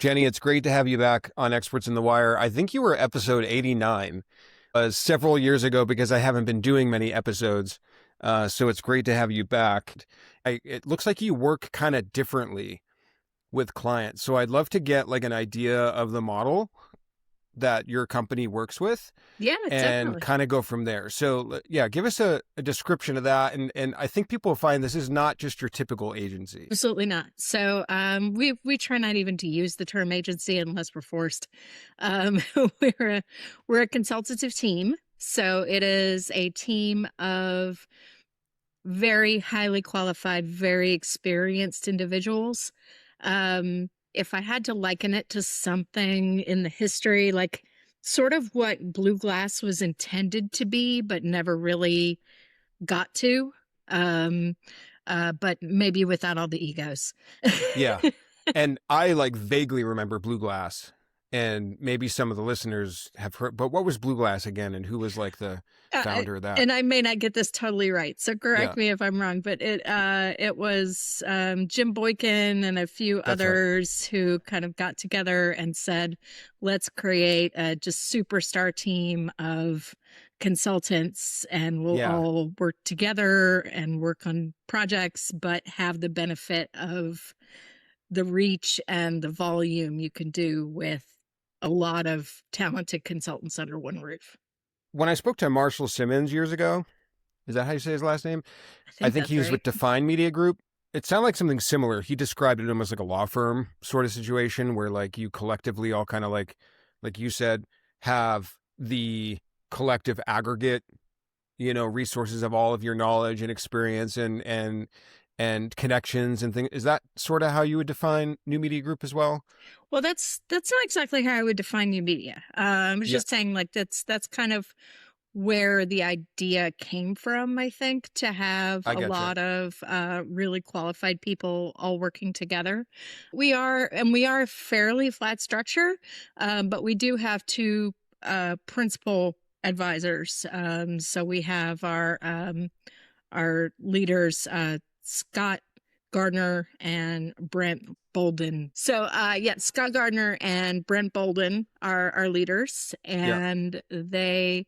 Jenny, it's great to have you back on Experts in the Wire. I think you were episode 89 several years ago because I haven't been doing many episodes. So it's great to have you back. It looks like you work kind of differently with clients. So I'd love to get like an idea of the model that your company works with. Yeah, And definitely. kind of go from there. So yeah, give us a description of that. And I think people find this is not just your typical agency. Absolutely not. So we try not even to use the term agency unless we're forced. Um, we're a consultative team. So it is a team of very highly qualified, very experienced individuals. If I had to liken it to something in the history, like sort of what Blue Glass was intended to be, but never really got to, but maybe without all the egos. Yeah. And I like vaguely remember Blue Glass, and maybe some of the listeners have heard, but what was Blue Glass again? And who was like the founder of that? And I may not get this totally right, so correct Yeah. me if I'm wrong, but it was Jim Boykin and a few That's others who kind of got together and said, let's create a just superstar team of consultants, and we'll Yeah. all work together and work on projects, but have the benefit of the reach and the volume you can do with a lot of talented consultants under one roof. When I spoke to Marshall Simmons years ago, is that how you say his last name? I think that's he was right. with Define Media Group. It sounded like something similar. He described it almost like a law firm sort of situation where like you collectively all kind of like you said, have the collective aggregate, resources of all of your knowledge and experience and connections and things. Is that sort of how you would define New Media Group as well? Well, that's not exactly how I would define new media. I was just saying, like, that's kind of where the idea came from, I think, to have a lot of really qualified people all working together. We are a fairly flat structure, but we do have two principal advisors. So we have our leaders, Scott Gardner and Brent Bolden. So Scott Gardner and Brent Bolden are our leaders, and they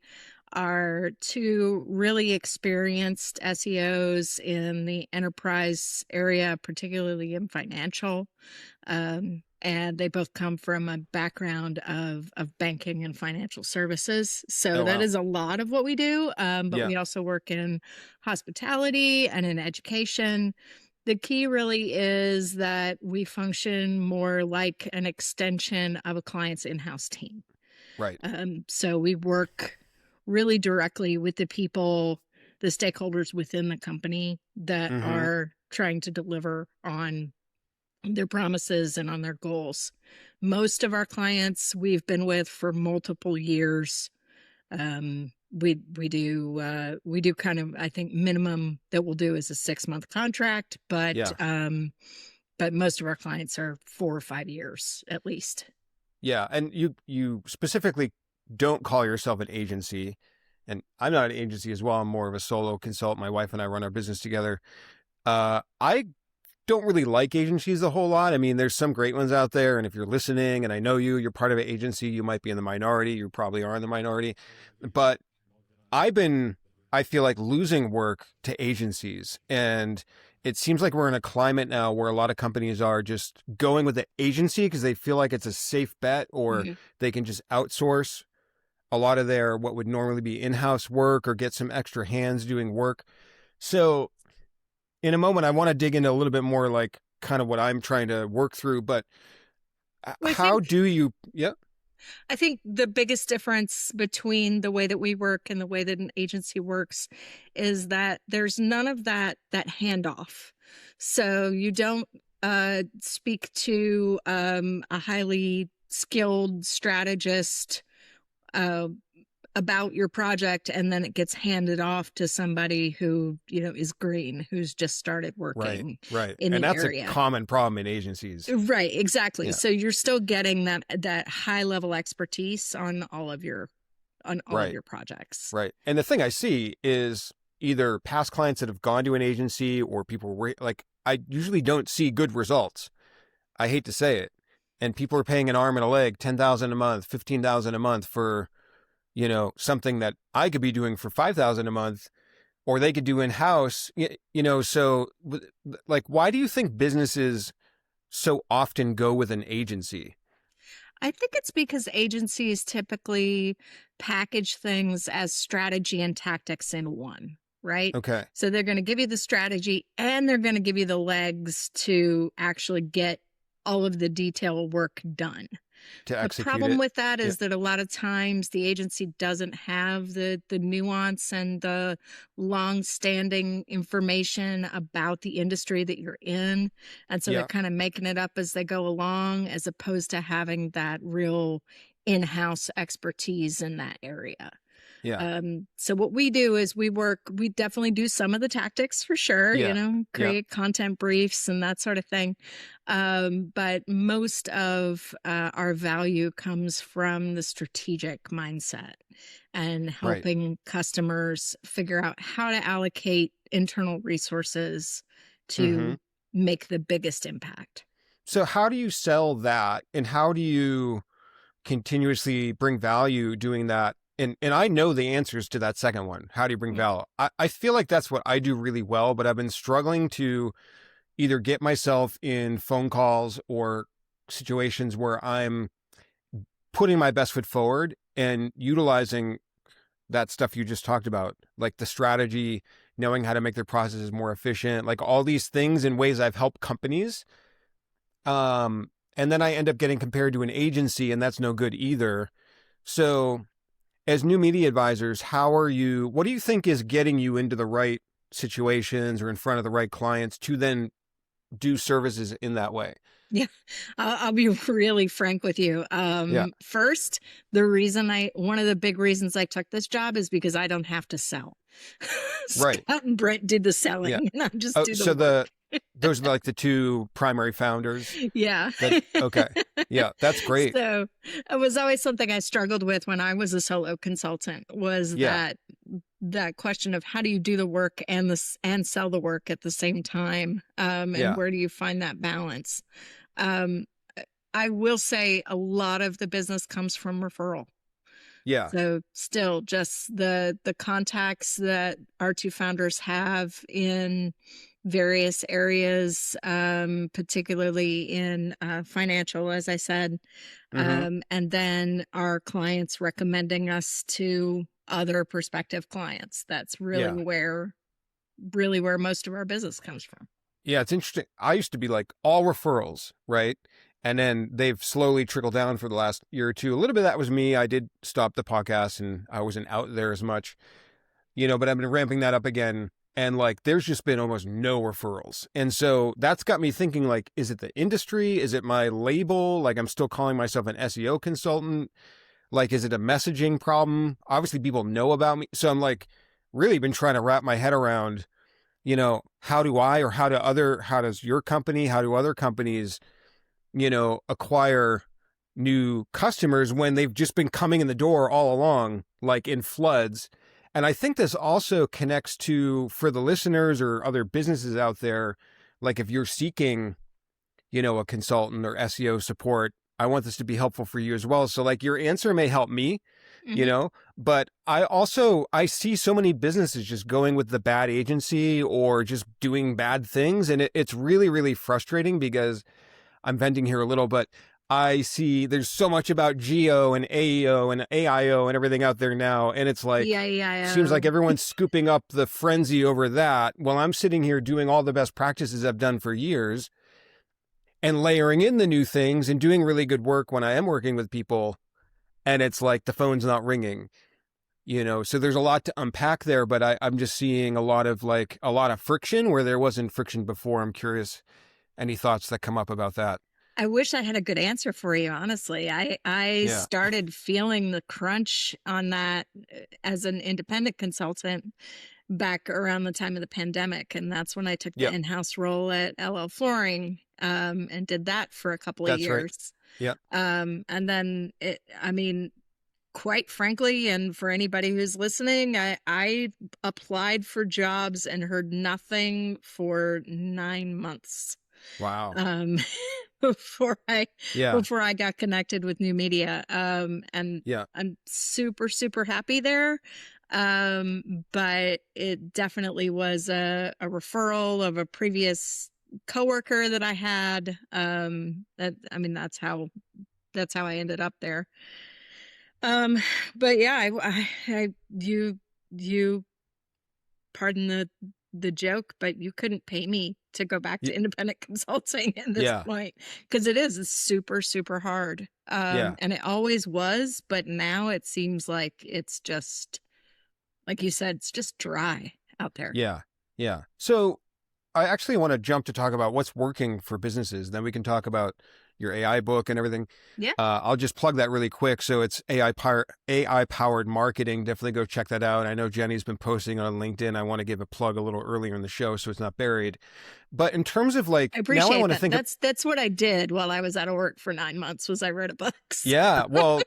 are two really experienced SEOs in the enterprise area, particularly in financial. And they both come from a background of banking and financial services. So that is a lot of what we do. But we also work in hospitality and in education. The key really is that we function more like an extension of a client's in-house team. Right. So we work really directly with the people, the stakeholders within the company that are trying to deliver on their promises and on their goals. Most of our clients we've been with for multiple years. We do kind of, I think, minimum that we'll do is a 6-month contract, but most of our clients are 4 or 5 years at least. Yeah, and you specifically don't call yourself an agency, and I'm not an agency as well. I'm more of a solo consultant. My wife and I run our business together. I don't really like agencies a whole lot. I mean, there's some great ones out there, and if you're listening, and I know you're part of an agency, you might be in the minority. You probably are in the minority, but I feel like losing work to agencies, and it seems like we're in a climate now where a lot of companies are just going with the agency because they feel like it's a safe bet, or they can just outsource a lot of their what would normally be in-house work or get some extra hands doing work. So in a moment, I want to dig into a little bit more like kind of what I'm trying to work through, but how do you, I think the biggest difference between the way that we work and the way that an agency works is that there's none of that handoff. So you don't speak to a highly skilled strategist about your project, and then it gets handed off to somebody who, is green, who's just started working right. in and the that's area. A common problem in agencies. Right, exactly. Yeah. So you're still getting that high level expertise on all of your projects. Right. And the thing I see is either past clients that have gone to an agency or people like I usually don't see good results. I hate to say it. and people are paying an arm and a leg, 10,000 a month, 15,000 a month for, you know, something that I could be doing for 5,000 a month, or they could do in-house, you know, so like, why do you think businesses so often go with an agency? I think it's because agencies typically package things as strategy and tactics in one, right? Okay. So they're going to give you the strategy and they're going to give you the legs to actually get all of the detail work done. To The execute problem it. with that Yeah. is that a lot of times the agency doesn't have the nuance and the long-standing information about the industry that you're in. And so they're kind of making it up as they go along, as opposed to having that real in-house expertise in that area. Yeah. So what we do is we definitely do some of the tactics for sure, Yeah. you know, create content briefs and that sort of thing. But most of our value comes from the strategic mindset and helping customers figure out how to allocate internal resources to make the biggest impact. So how do you sell that, and how do you continuously bring value doing that? And I know the answers to that second one. How do you bring value? I feel like that's what I do really well, but I've been struggling to either get myself in phone calls or situations where I'm putting my best foot forward and utilizing that stuff you just talked about, like the strategy, knowing how to make their processes more efficient, like all these things in ways I've helped companies. And then I end up getting compared to an agency, and that's no good either. So as new media advisors, what do you think is getting you into the right situations or in front of the right clients to then do services in that way? Yeah, I'll be really frank with you. First, one of the big reasons I took this job is because I don't have to sell. Right. Scott and Brett did the selling, and I just do the so work. Those are like the two primary founders. Yeah. Okay. Yeah, that's great. So it was always something I struggled with when I was a solo consultant, was that question of how do you do the work and sell the work at the same time, and where do you find that balance? I will say a lot of the business comes from referral. Yeah. So still just the contacts that our two founders have in various areas, particularly in financial, as I said, and then our clients recommending us to other prospective clients. That's really where most of our business comes from. Yeah, it's interesting. I used to be like all referrals, right? And then they've slowly trickled down for the last year or two. A little bit of that was me. I did stop the podcast and I wasn't out there as much, you know, but I've been ramping that up again. And like, there's just been almost no referrals. And so that's got me thinking, like, is it the industry? Is it my label? Like, I'm still calling myself an SEO consultant. Like, is it a messaging problem? Obviously people know about me. So I'm like, really been trying to wrap my head around, you know, how does your company, how do other companies, you know, acquire new customers when they've just been coming in the door all along, like in floods? And I think this also connects to, for the listeners or other businesses out there, like if you're seeking, you know, a consultant or SEO support, I want this to be helpful for you as well. So like your answer may help me, you know, but I see so many businesses just going with the bad agency or just doing bad things. And it's really, really frustrating because I'm venting here a little, but I see there's so much about geo and AEO and AIO and everything out there now. And it's like, seems like everyone's scooping up the frenzy over that while I'm sitting here doing all the best practices I've done for years and layering in the new things and doing really good work when I am working with people. And it's like the phone's not ringing, you know? So there's a lot to unpack there, but I'm just seeing a lot of friction where there wasn't friction before. I'm curious, any thoughts that come up about that? I wish I had a good answer for you, honestly. I started feeling the crunch on that as an independent consultant back around the time of the pandemic. And that's when I took the in-house role at LL Flooring, and did that for a couple of years. Right. And then quite frankly, and for anybody who's listening, I applied for jobs and heard nothing for 9 months. Wow. before I got connected with New Media. And I'm super, super happy there. But it definitely was a referral of a previous coworker that I had. That's how I ended up there. But yeah, you pardon the joke, but you couldn't pay me to go back to independent consulting at this point, because it's super, super hard. And it always was, but now it seems like it's just, like you said, it's just dry out there. Yeah. So I actually want to jump to talk about what's working for businesses. Then we can talk about your AI book and everything. Yeah. I'll just plug that really quick. So it's AI powered marketing. Definitely go check that out. I know Jenny's been posting on LinkedIn. I want to give a plug a little earlier in the show so it's not buried. But in terms of like, I appreciate now I want to think that's what I did while I was out of work for 9 months, was I wrote a book. Yeah. Well,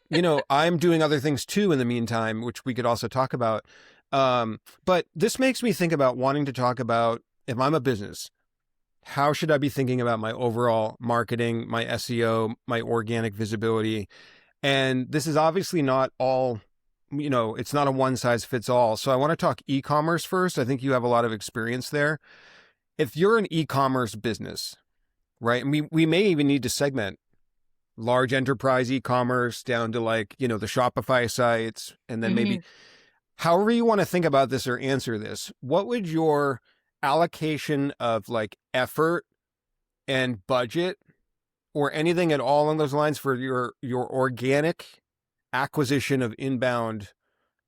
I'm doing other things too in the meantime, which we could also talk about. But this makes me think about wanting to talk about, if I'm a business, how should I be thinking about my overall marketing, my SEO, my organic visibility? And this is obviously not all, it's not a one size fits all. So I want to talk e-commerce first. I think you have a lot of experience there. If you're an e-commerce business, right? And we may even need to segment large enterprise e-commerce down to like, the Shopify sites, and then maybe however you want to think about this or answer this, what would your allocation of like effort and budget or anything at all on those lines for your organic acquisition of inbound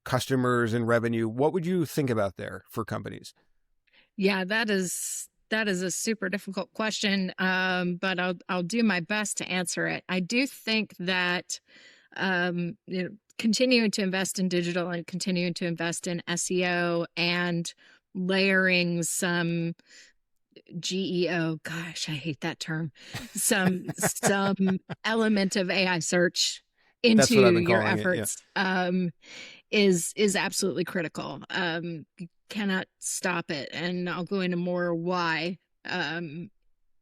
customers and revenue, what would you think about there for companies? Yeah, that is a super difficult question, but I'll do my best to answer it. I do think that continuing to invest in digital and continuing to invest in SEO and layering some GEO, gosh, I hate that term, some element of AI search into your efforts is absolutely critical. You cannot stop it, and I'll go into more why in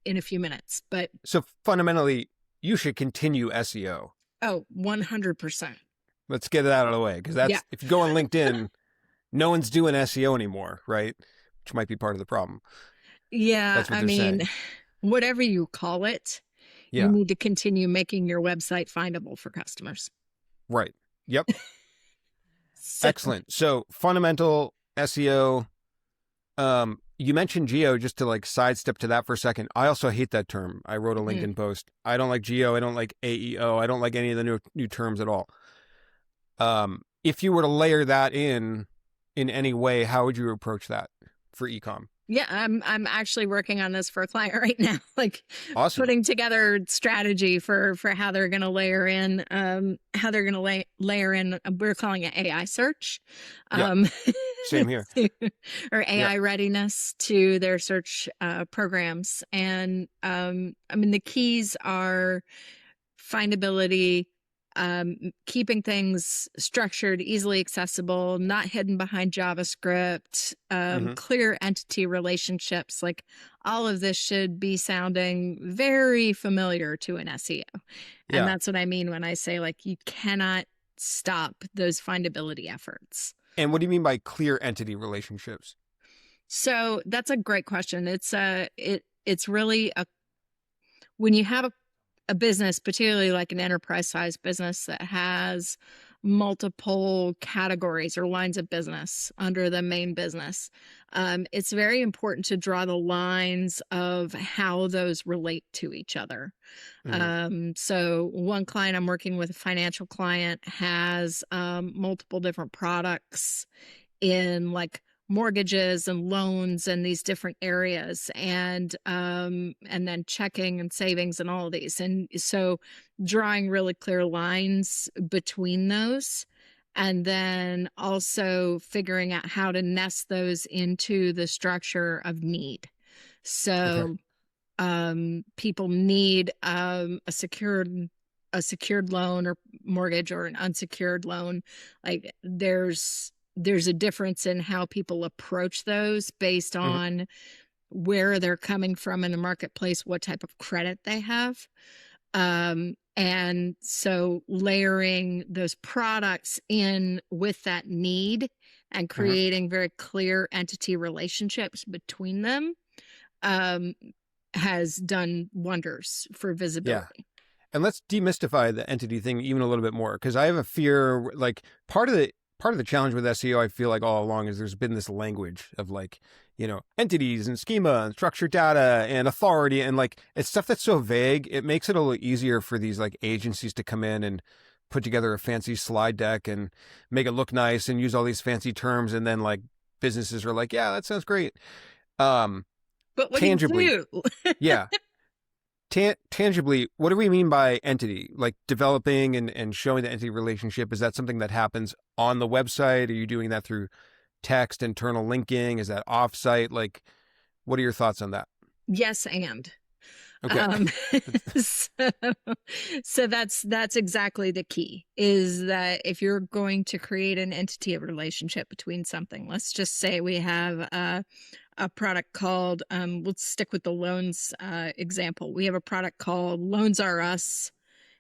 a few minutes. But so fundamentally, you should continue SEO. Oh, 100%. Let's get it out of the way, because that's if you go on LinkedIn, no one's doing SEO anymore, right? Which might be part of the problem. Yeah, whatever you call it, you need to continue making your website findable for customers. Right. Yep. Excellent. So fundamental SEO. You mentioned geo, just to like sidestep to that for a second. I also hate that term. I wrote a LinkedIn post. I don't like geo. I don't like AEO. I don't like any of the new terms at all. If you were to layer that in any way, how would you approach that for e-com? Yeah, I'm actually working on this for a client right now, like awesome. Putting together strategy for how they're going to layer in, layer in. We're calling it AI search. Same here. Or AI readiness to their search programs. And the keys are findability, keeping things structured, easily accessible, not hidden behind JavaScript, clear entity relationships. Like all of this should be sounding very familiar to an SEO. And that's what I mean when I say like you cannot stop those findability efforts. And what do you mean by clear entity relationships? So that's a great question. It's really when you have a business, particularly like an enterprise size business that has multiple categories or lines of business under the main business, it's very important to draw the lines of how those relate to each other. So one client I'm working with, a financial client, has multiple different products in like mortgages and loans and these different areas, and then checking and savings and all of these. And so drawing really clear lines between those, and then also figuring out how to nest those into the structure of need. So people need a secured loan or mortgage, or an unsecured loan. Like there's a difference in how people approach those based on where they're coming from in the marketplace, what type of credit they have. And so layering those products in with that need and creating very clear entity relationships between them has done wonders for visibility. Yeah. And let's demystify the entity thing even a little bit more, because I have a fear, like part of the challenge with SEO, I feel like all along, is there's been this language of like, you know, entities and schema and structured data and authority, and like it's stuff that's so vague. It makes it a little easier for these like agencies to come in and put together a fancy slide deck and make it look nice and use all these fancy terms, and then like businesses are like, yeah, that sounds great. But what tangibly, do you do? yeah. Tangibly, what do we mean by entity? Like developing and showing the entity relationship, is that something that happens on the website? Are you doing that through text, internal linking? Is that offsite? Like, what are your thoughts on that? Yes, and. Okay. So that's exactly the key, is that if you're going to create an entity of relationship between something, let's just say we have a product called, let's stick with the loans example. We have a product called Loans Are Us,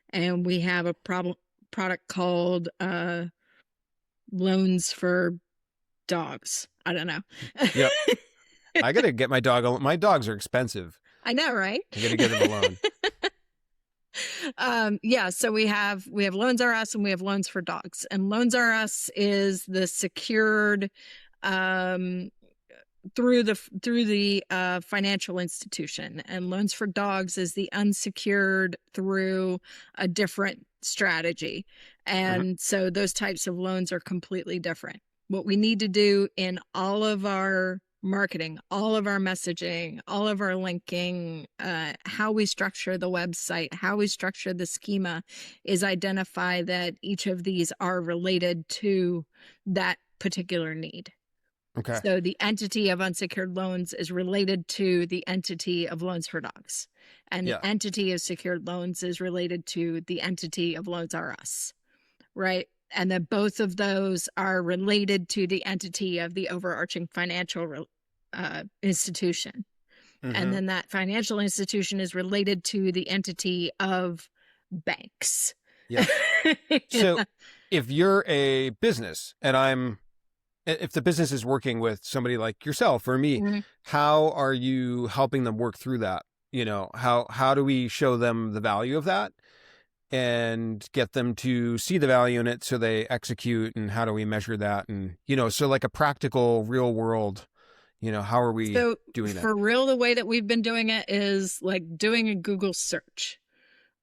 and we have a product called Loans for Dogs. I don't know. Yep. I got to get my dog. My dogs are expensive. I know, right? I got to get them alone. Yeah, so we have Loans Are Us and we have Loans for Dogs. And Loans Are Us is the secured through the financial institution, and Loans for Dogs is the unsecured through a different strategy. And so those types of loans are completely different. What we need to do in all of our marketing, all of our messaging, all of our linking, how we structure the website, how we structure the schema, is identify that each of these are related to that particular need. Okay. So the entity of unsecured loans is related to the entity of Loans for Dogs. And the entity of secured loans is related to the entity of Loans Are Us, right? And then both of those are related to the entity of the overarching financial institution. And then that financial institution is related to the entity of banks. Yeah. So if you're a business and if the business is working with somebody like yourself or me, how are you helping them work through that? You know, how do we show them the value of that and get them to see the value in it so they execute? And how do we measure that? And, you know, so like a practical real world, you know, how are we doing that? For real, the way that we've been doing it is like doing a Google search.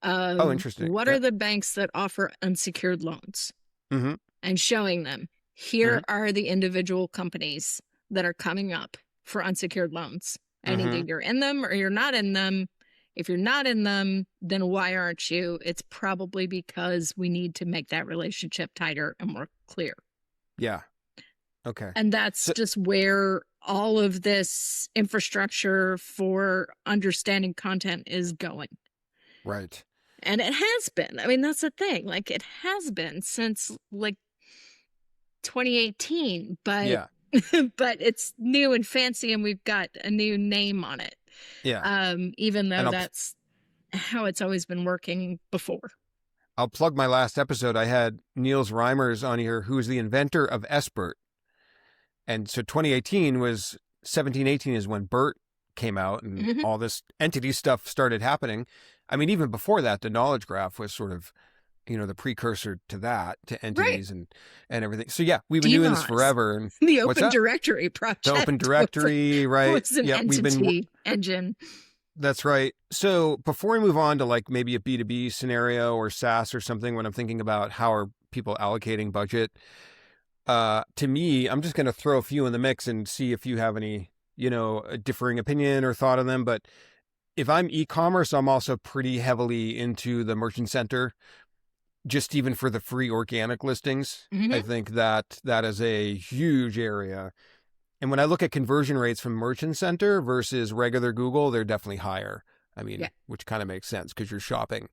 Interesting. What are the banks that offer unsecured loans? And showing them, here are the individual companies that are coming up for unsecured loans. And either you're in them or you're not in them. If you're not in them, then why aren't you? It's probably because we need to make that relationship tighter and more clear. Yeah. Okay. And that's just where all of this infrastructure for understanding content is going. Right. And it has been. I mean, that's the thing. Like, it has been since like 2018, but but it's new and fancy, and we've got a new name on it. Yeah. Even though that's how it's always been working before. I'll plug my last episode. I had Niels Reimers on here, who is the inventor of SBERT. And so 1718 is when BERT came out, and all this entity stuff started happening. I mean, even before that, the knowledge graph was sort of, you know, the precursor to that, to entities and everything. So yeah, we've been doing this forever. And the Open Directory project. The Open Directory, right? Was an entity engine. That's right. So before we move on to like maybe a B2B scenario or SaaS or something, when I'm thinking about how are people allocating budget, to me, I'm just going to throw a few in the mix and see if you have any, you know, a differing opinion or thought on them. But if I'm e-commerce, I'm also pretty heavily into the Merchant Center, just even for the free organic listings. I think that is a huge area. And when I look at conversion rates from Merchant Center versus regular Google, they're definitely higher. I mean, which kind of makes sense because you're shopping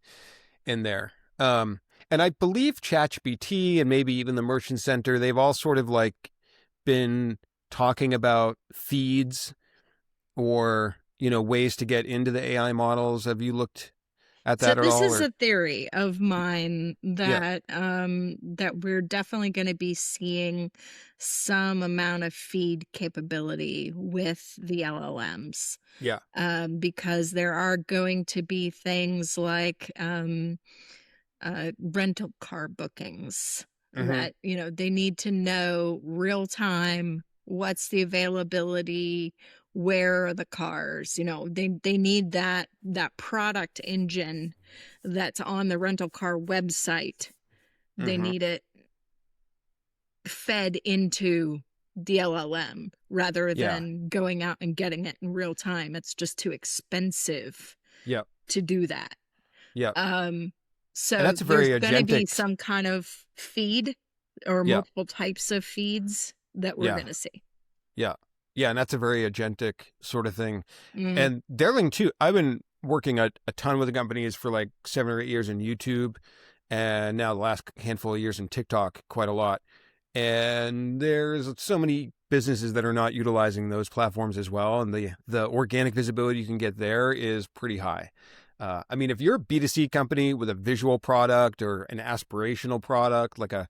in there. And I believe ChatGPT and maybe even the Merchant Center, they've all sort of like been talking about feeds or, ways to get into the AI models? Have you looked at So that at this all? is Or a theory of mine yeah, that we're definitely going to be seeing some amount of feed capability with the LLMs, yeah, because there are going to be things like rental car bookings mm-hmm, that, they need to know real time what's the availability, where are the cars. They need that product engine that's on the rental car website. They mm-hmm, need it fed into the LLM rather yeah, than going out and getting it in real time. It's just too expensive yeah, to do that. yeah. Um, And so that's a there's very going to be agentic. some kind of feed or Yeah, multiple types of feeds that we're yeah, going to see. yeah, yeah. And that's a very agentic sort of thing. Mm. And they're linked too. I've been working a ton with the companies for like 7 or 8 years in YouTube, and now the last handful of years in TikTok quite a lot. And there's so many businesses that are not utilizing those platforms as well, and the organic visibility you can get there is pretty high. I mean, if you're a B2C company with a visual product or an aspirational product like a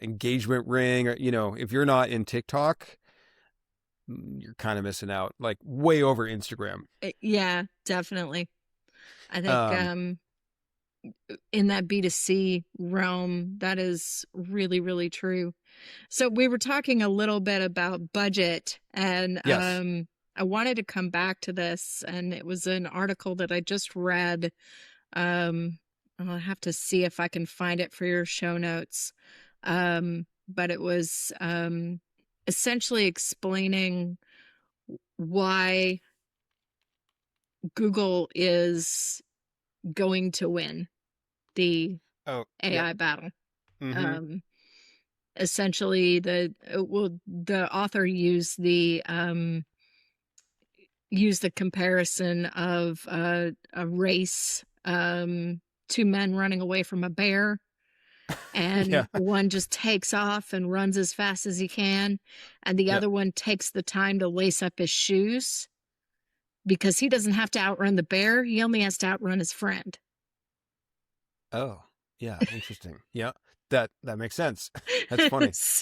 engagement ring, or if you're not in TikTok, you're kind of missing out, like way over Instagram. Yeah, definitely. I think Um, in that B2C realm, that is really, really true. So we were talking a little bit about budget, and yes. I wanted to come back to this, and it was an article that I just read. Um, I'll have to see if I can find it for your show notes. But it was essentially explaining why Google is going to win the Oh, yeah. AI battle. Mm-hmm. Um, Essentially, the author used the comparison of a race, two men running away from a bear, and Yeah. one just takes off and runs as fast as he can, and the Yeah. other one takes the time to lace up his shoes because he doesn't have to outrun the bear, he only has to outrun his friend. Oh, yeah. Interesting. Yeah. That makes sense. That's funny. so,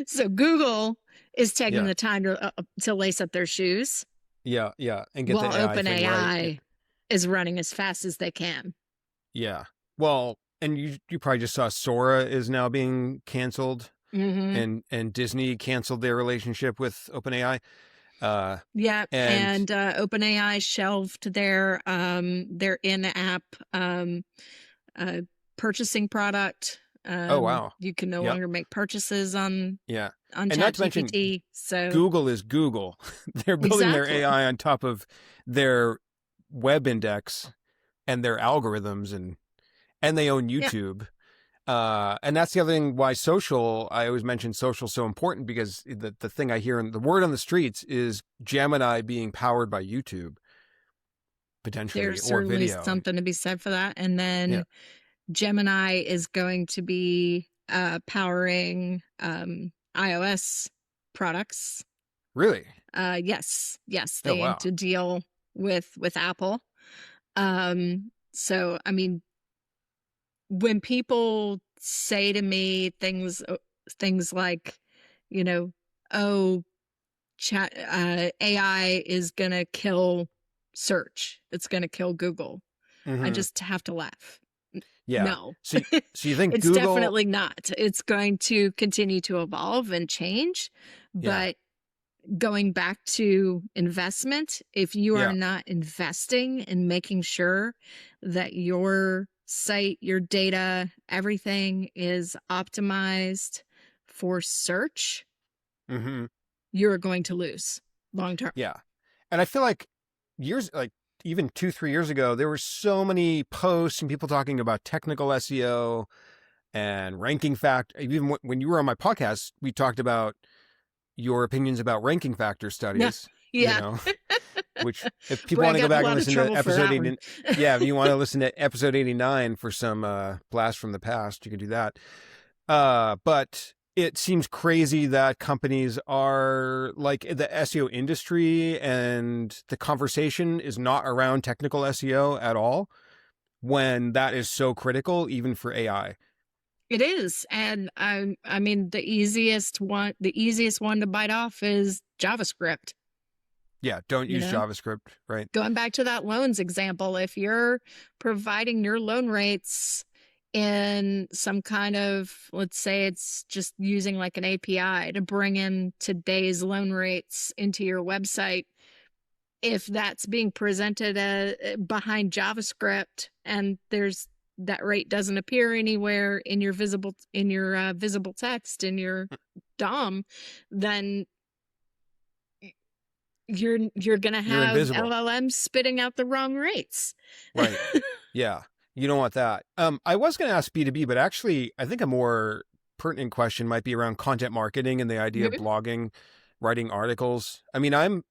so Google is taking Yeah. the time to lace up their shoes, Yeah. Yeah. And get the while AI thing right. OpenAI is running as fast as they can. Yeah. Well, and you probably just saw Sora is now being canceled, Mm-hmm. and Disney canceled their relationship with OpenAI. Uh, Yeah, and and OpenAI shelved their in-app uh, purchasing product. oh wow. You can no Yep. longer make purchases on Yeah. And not to mention, ChatGPT. So Google is Google. They're building their exactly, AI on top of their web index and their algorithms, and they own yeah, YouTube. And that's the other thing why I always mention social so important, because the thing I hear in the word on the streets is Gemini being powered by YouTube, potentially, there's or certainly video. something to be said for that. And Yeah. then Gemini is going to be powering iOS products. Really? Yes, Oh, they aim wow. to deal with Apple. So I mean, when people say to me things like, you know, oh, chat AI is gonna kill search, it's gonna kill Google, I Mm-hmm. just have to laugh. Yeah. No, So you think it's Google? definitely not. It's going to continue to evolve and change, Yeah. but going back to investment, if you are Yeah. not investing in making sure that your site, your data, everything is optimized for search, Mm-hmm. you're going to lose long term. Yeah. And I feel like like even 2, 3 years ago, there were so many posts and people talking about technical SEO and ranking fact. Even when you were on my podcast, we talked about your opinions about ranking factor Yeah. studies, Yeah. which if people Boy, I want to go got in a back and lot of listen to trouble for episode that one. 80, yeah, if you want to listen to episode 89 for some blast from the past, you can do that. But it seems crazy that companies are like the SEO industry and the conversation is not around technical SEO at all, when that is so critical even for AI. It is. And I mean, the easiest one to bite off is JavaScript. Yeah, don't use JavaScript, right? Going back to that loans example, if you're providing your loan rates in some kind of, let's say it's just using like an API to bring in today's loan rates into your website, if that's being presented behind JavaScript and that rate doesn't appear anywhere in your visible text in your DOM, then you're going to have LLMs spitting out the wrong rates. Right. Yeah. You don't want that. I was going to ask B2B, but actually I think a more pertinent question might be around content marketing and the idea of blogging, writing articles. I mean, I'm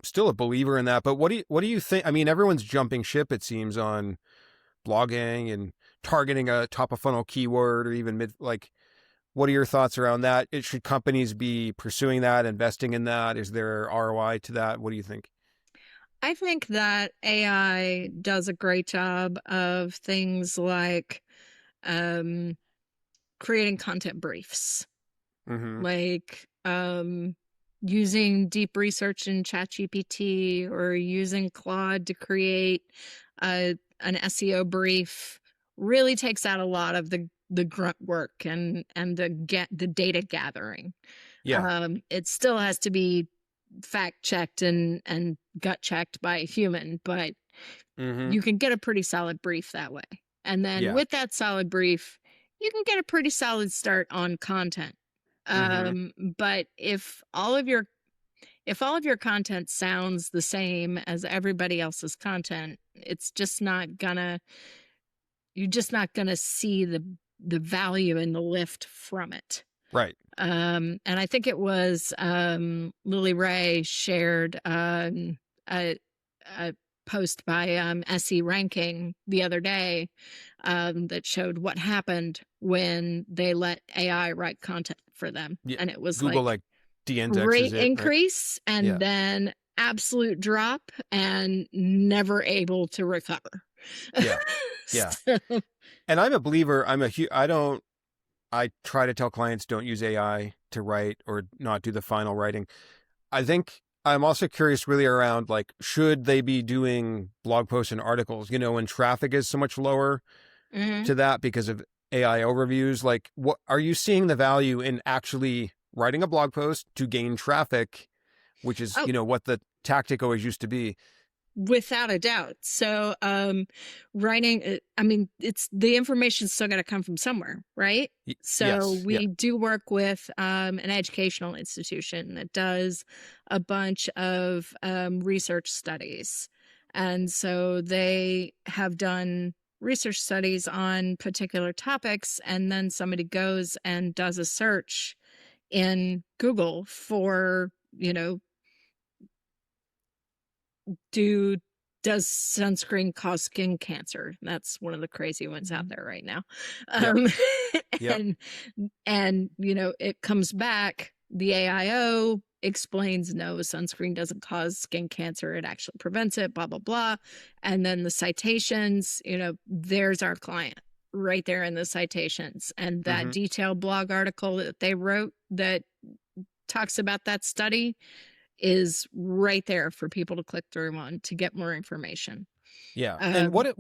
still a believer in that, but what do you think? I mean, everyone's jumping ship, it seems, on blogging and targeting a top of funnel keyword or even what are your thoughts around that? Should companies be pursuing that, investing in that? Is there ROI to that? What do you think? I think that AI does a great job of things like creating content briefs, like using deep research in ChatGPT or using Claude to create an SEO brief really takes out a lot of the grunt work and the data gathering. Yeah. It still has to be fact checked and gut checked by a human, but you can get a pretty solid brief that way. And then with that solid brief, you can get a pretty solid start on content. But if all of your content sounds the same as everybody else's content, you're just not gonna see the value and the lift from it. Right. And I think it was Lily Ray shared a post by SE Ranking the other day that showed what happened when they let AI write content for them. Yeah. And it was Google like de-indexes great it, increase, right? And then absolute drop and never able to recover. Yeah. Yeah. So. And I'm a believer. I try to tell clients don't use AI to write or not do the final writing. I think I'm also curious really around should they be doing blog posts and articles, when traffic is so much lower to that because of AI overviews? What are you seeing the value in actually writing a blog post to gain traffic, which is, what the tactic always used to be? Without a doubt. So writing, I mean, it's the information's still got to come from somewhere, right? So we do work with an educational institution that does a bunch of research studies. And so they have done research studies on particular topics, and then somebody goes and does a search in Google for, does sunscreen cause skin cancer? That's one of the crazy ones out there right now. And it comes back, the AIO explains no, sunscreen doesn't cause skin cancer, it actually prevents it, blah blah blah. And then the citations, there's our client right there in the citations, and that detailed blog article that they wrote that talks about that study is right there for people to click through on to get more information. Yeah. And what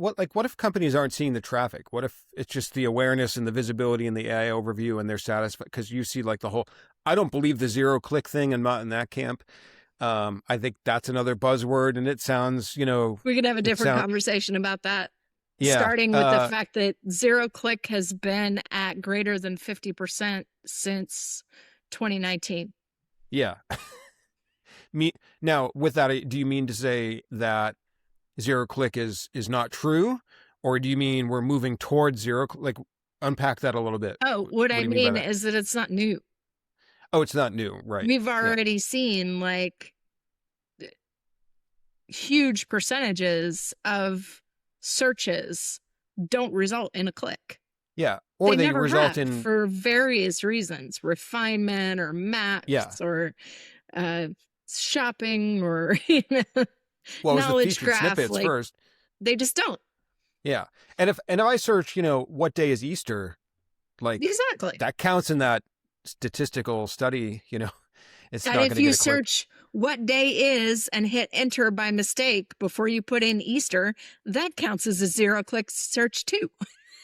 if companies aren't seeing the traffic? What if it's just the awareness and the visibility and the AI overview and they're satisfied? Because you see the whole, I don't believe the 0-click thing. I'm not in that camp. I think that's another buzzword, and it sounds, we could have a different conversation about that. Yeah. Starting with the fact that 0-click has been at greater than 50% since 2019. Yeah. Now, with that, do you mean to say that 0-click is not true, or do you mean we're moving towards 0? Unpack that a little bit. Oh, what I mean is that it's not new. Oh, it's not new, right? We've already seen huge percentages of searches don't result in a click. Yeah. Or They they never result have in, for various reasons, refinement or yeah. maps or uh, shopping or you know, Well, it was the knowledge featured graph. snippets Like first. they just don't. Yeah. And if I search, what day is Easter, like Exactly. that counts in that statistical study, it's And not if going to get you a click. search what day is and hit enter by mistake before you put in Easter, that counts as a 0-click search too.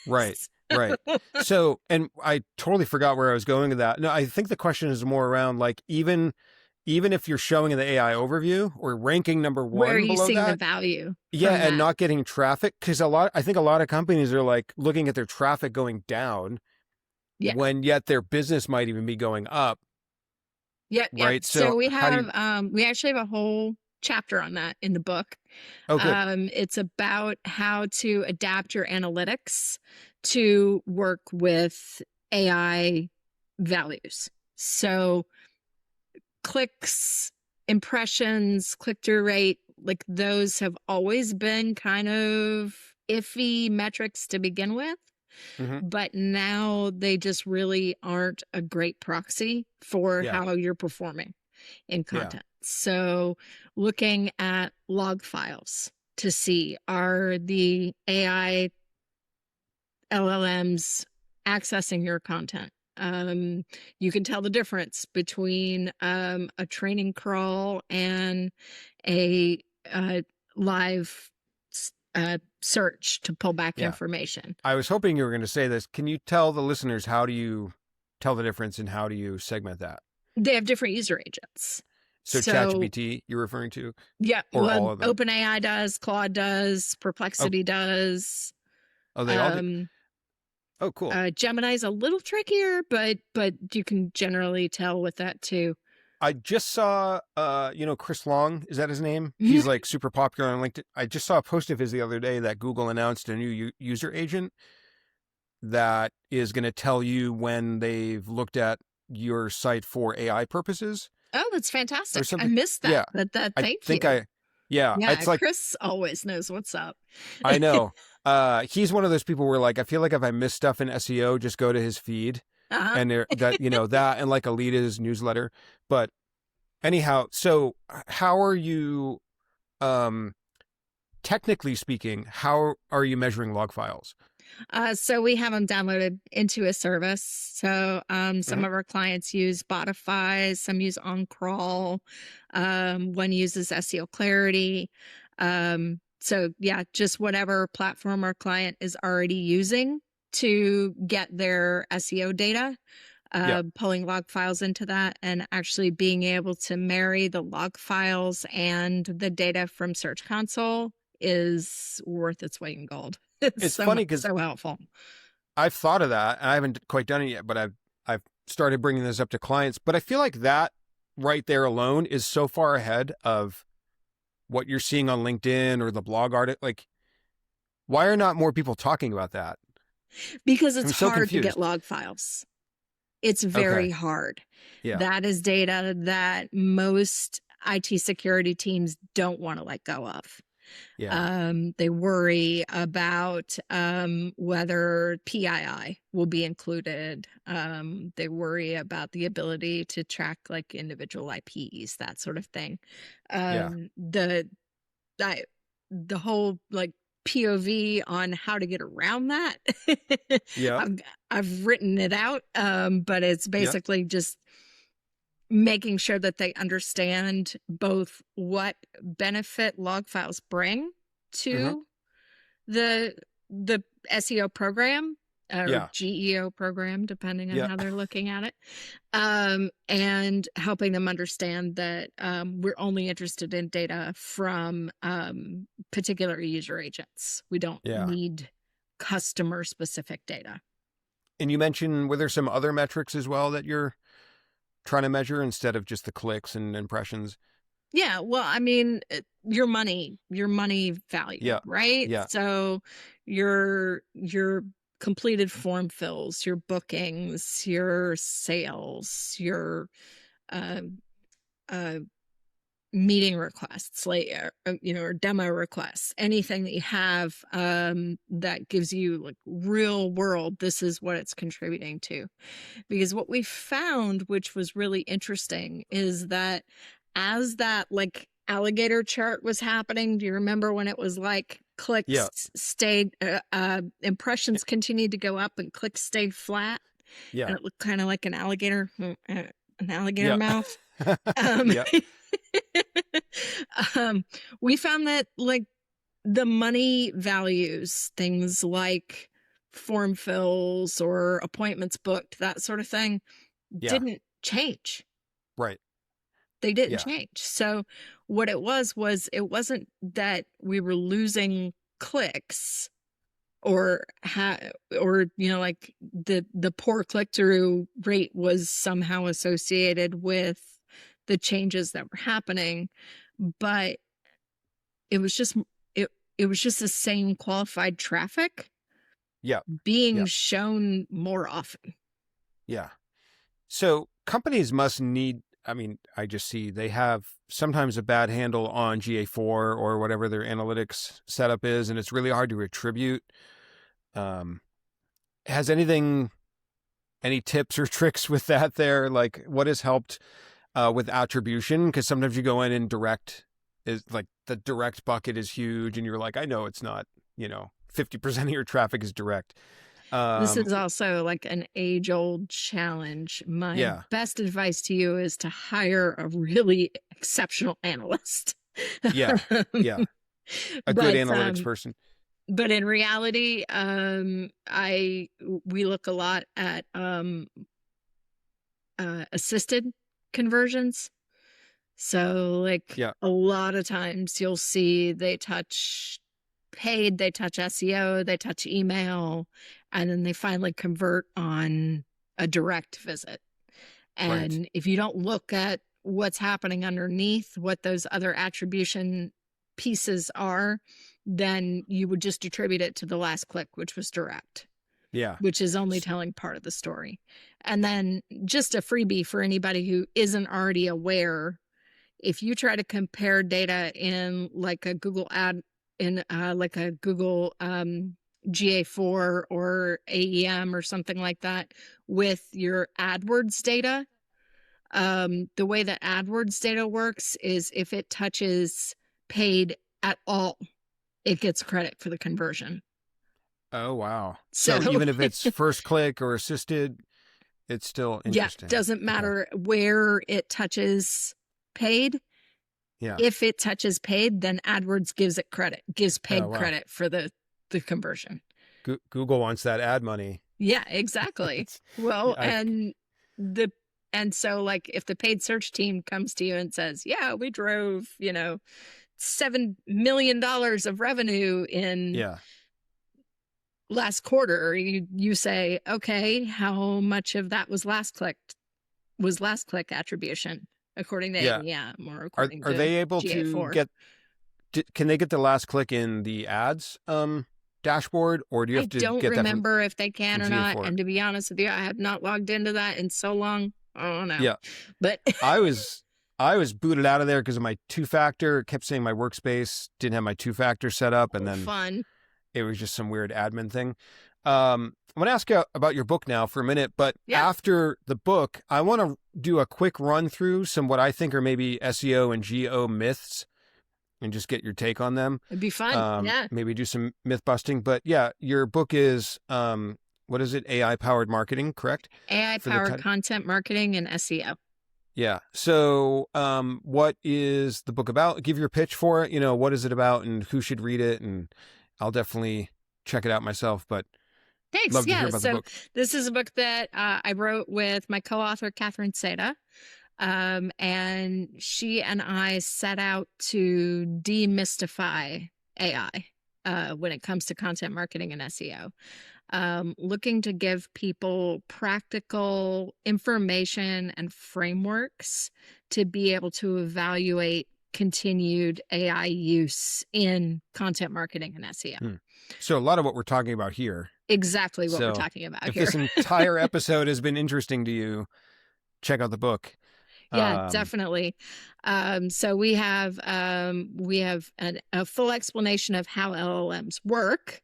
Right. Right. So, and I totally forgot where I was going with that. No, I think the question is more around like, even if you're showing in the AI overview or ranking number Where are one you below seeing the that. value Yeah. from And that? not getting traffic. Cause I think a lot of companies are like looking at their traffic going down Yeah. when yet their business might even be going up. Yep, yep. Right. So So we how do you, have we actually have a whole chapter on that in the book. oh, good. It's about how to adapt your analytics to work with AI values. So clicks, impressions, click-through rate, like those have always been kind of iffy metrics to begin with. Mm-hmm. But now they just really aren't a great proxy for Yeah. how you're performing in Yeah. content. So looking at log files to see, are the AI LLMs accessing your content? You can tell the difference between a training crawl and a live search to pull back Yeah. information. I was hoping you were going to say this. Can you tell the listeners, how do you tell the difference and how do you segment that? They have different user agents. So So ChatGPT you're referring to, yeah, or well, all of them? OpenAI does, Claude does, Oh, Perplexity does. oh, they all do. Um, Oh, cool. Gemini's a little trickier, but you can generally tell with that too. I just saw, Chris Long, is that his name? He's Mhm. like super popular on LinkedIn. I just saw a post of his the other day that Google announced a new user agent that is going to tell you when they've looked at your site for AI purposes Oh, that's or fantastic. I something. missed that. Yeah, That I thank think you. yeah, Yeah, it's like, Chris always knows what's up. I know. He's one of those people where like, I feel like if I miss stuff in SEO, just go to his feed Uh-huh. and that and like Alita's newsletter. But anyhow, so how are you, um, technically speaking, how are you measuring log files? So we have them downloaded into a service. So some Hmm. of our clients use Spotify, some use OnCrawl, one uses SEO Clarity. So yeah, just whatever platform our client is already using to get their SEO data, Yeah, pulling log files into that and actually being able to marry the log files and the data from Search Console is worth its weight in gold. It's it's funny because so helpful. I've thought of that. I haven't quite done it yet, but I've started bringing this up to clients. But I feel like that right there alone is so far ahead of what you're seeing on LinkedIn or the blog article. Like, why are not more people talking about that? Because I'm it's so hard to get confused. log files. It's very Okay, hard. yeah, That is data that most IT security teams don't want to let go of. yeah, They worry about whether PII will be included. They worry about the ability to track like individual IPs, that sort of thing. yeah, The I, the whole like POV on how to get around that. yeah, I've I've written it out, but it's yeah. basically just making sure that they understand both what benefit log files bring Hmm. to the the SEO program or Yeah, GEO program, depending on yeah, how they're looking at it, and helping them understand that we're only interested in data from particular user agents. We don't yeah. need customer specific data. And you mentioned, were there some other metrics as well that you're trying to measure instead of just the clicks and impressions? Yeah, well, I mean, your money value, Yeah, right? yeah, So your completed form fills, your bookings, your sales, your uh, uh, meeting requests, like, or demo requests, anything that you have that gives you like real world, this is what it's contributing to. Because what we found, which was really interesting, is that as that like alligator chart was happening, do you remember when it was like clicks stayed, impressions continued to go up and clicks stayed flat? Yeah. And it looked kind of like an alligator mouth. Yeah. We found that like the money values, things like form fills or appointments booked, that sort of thing, didn't change. Right. They didn't change. So what it was it wasn't that we were losing clicks or like the poor click-through rate was somehow associated with the changes that were happening, but it was just the same qualified traffic being shown more often. Yeah. So companies must need, I mean, I just see they have sometimes a bad handle on GA4 or whatever their analytics setup is, and it's really hard to attribute. Has any tips or tricks with that there? Like what has helped with attribution? Because sometimes you go in and direct is like the direct bucket is huge and you're like, I know it's not, 50% of your traffic is direct. This is also like an age-old challenge. My best advice to you is to hire a really exceptional analyst. A good analytics person. But in reality, we look a lot at assisted conversions. So like a lot of times you'll see they touch paid, they touch SEO, they touch email, and then they finally convert on a direct visit. And if you don't look at what's happening underneath, what those other attribution pieces are, then you would just attribute it to the last click, which was direct. Yeah. Which is only telling part of the story. And then just a freebie for anybody who isn't already aware, if you try to compare data in like a Google ad, in like a Google GA4 or AEM or something like that with your AdWords data, the way that AdWords data works is if it touches paid at all, it gets credit for the conversion. Oh, wow. So even if it's first click or assisted, it's still interesting. Yeah, doesn't matter where it touches paid. Yeah. If it touches paid, then AdWords gives paid credit for the conversion. Google wants that ad money. Yeah, exactly. Well, and so like if the paid search team comes to you and says, yeah, we drove, $7 million of revenue in last quarter, you say, okay, how much of that was last click attribution according to AEM or according to they able GA4? Can they get the last click in the ads dashboard, or do you have to get that? I don't remember if they can or not, and to be honest with you, I have not logged into that in so long. I don't know. Yeah, but I was booted out of there because of my two-factor. It kept saying my workspace didn't have my two-factor set up, and then it was just some weird admin thing. I'm going to ask you about your book now for a minute, but after the book, I want to do a quick run through some what I think are maybe SEO and GO myths and just get your take on them. It'd be fun. Maybe do some myth busting. But your book is, what is it? AI-powered marketing, correct? AI-powered content marketing and SEO. Yeah. So what is the book about? Give your pitch for it. What is it about and who should read it? And I'll definitely check it out myself, but thanks. Love to hear about the book. This is a book that I wrote with my co-author, Catherine Seda. And she and I set out to demystify AI when it comes to content marketing and SEO. Looking to give people practical information and frameworks to be able to evaluate continued AI use in content marketing and SEO. So a lot of what we're talking about here. Exactly what we're talking about here. If this entire episode has been interesting to you, check out the book. Yeah, definitely. So we have a full explanation of how LLMs work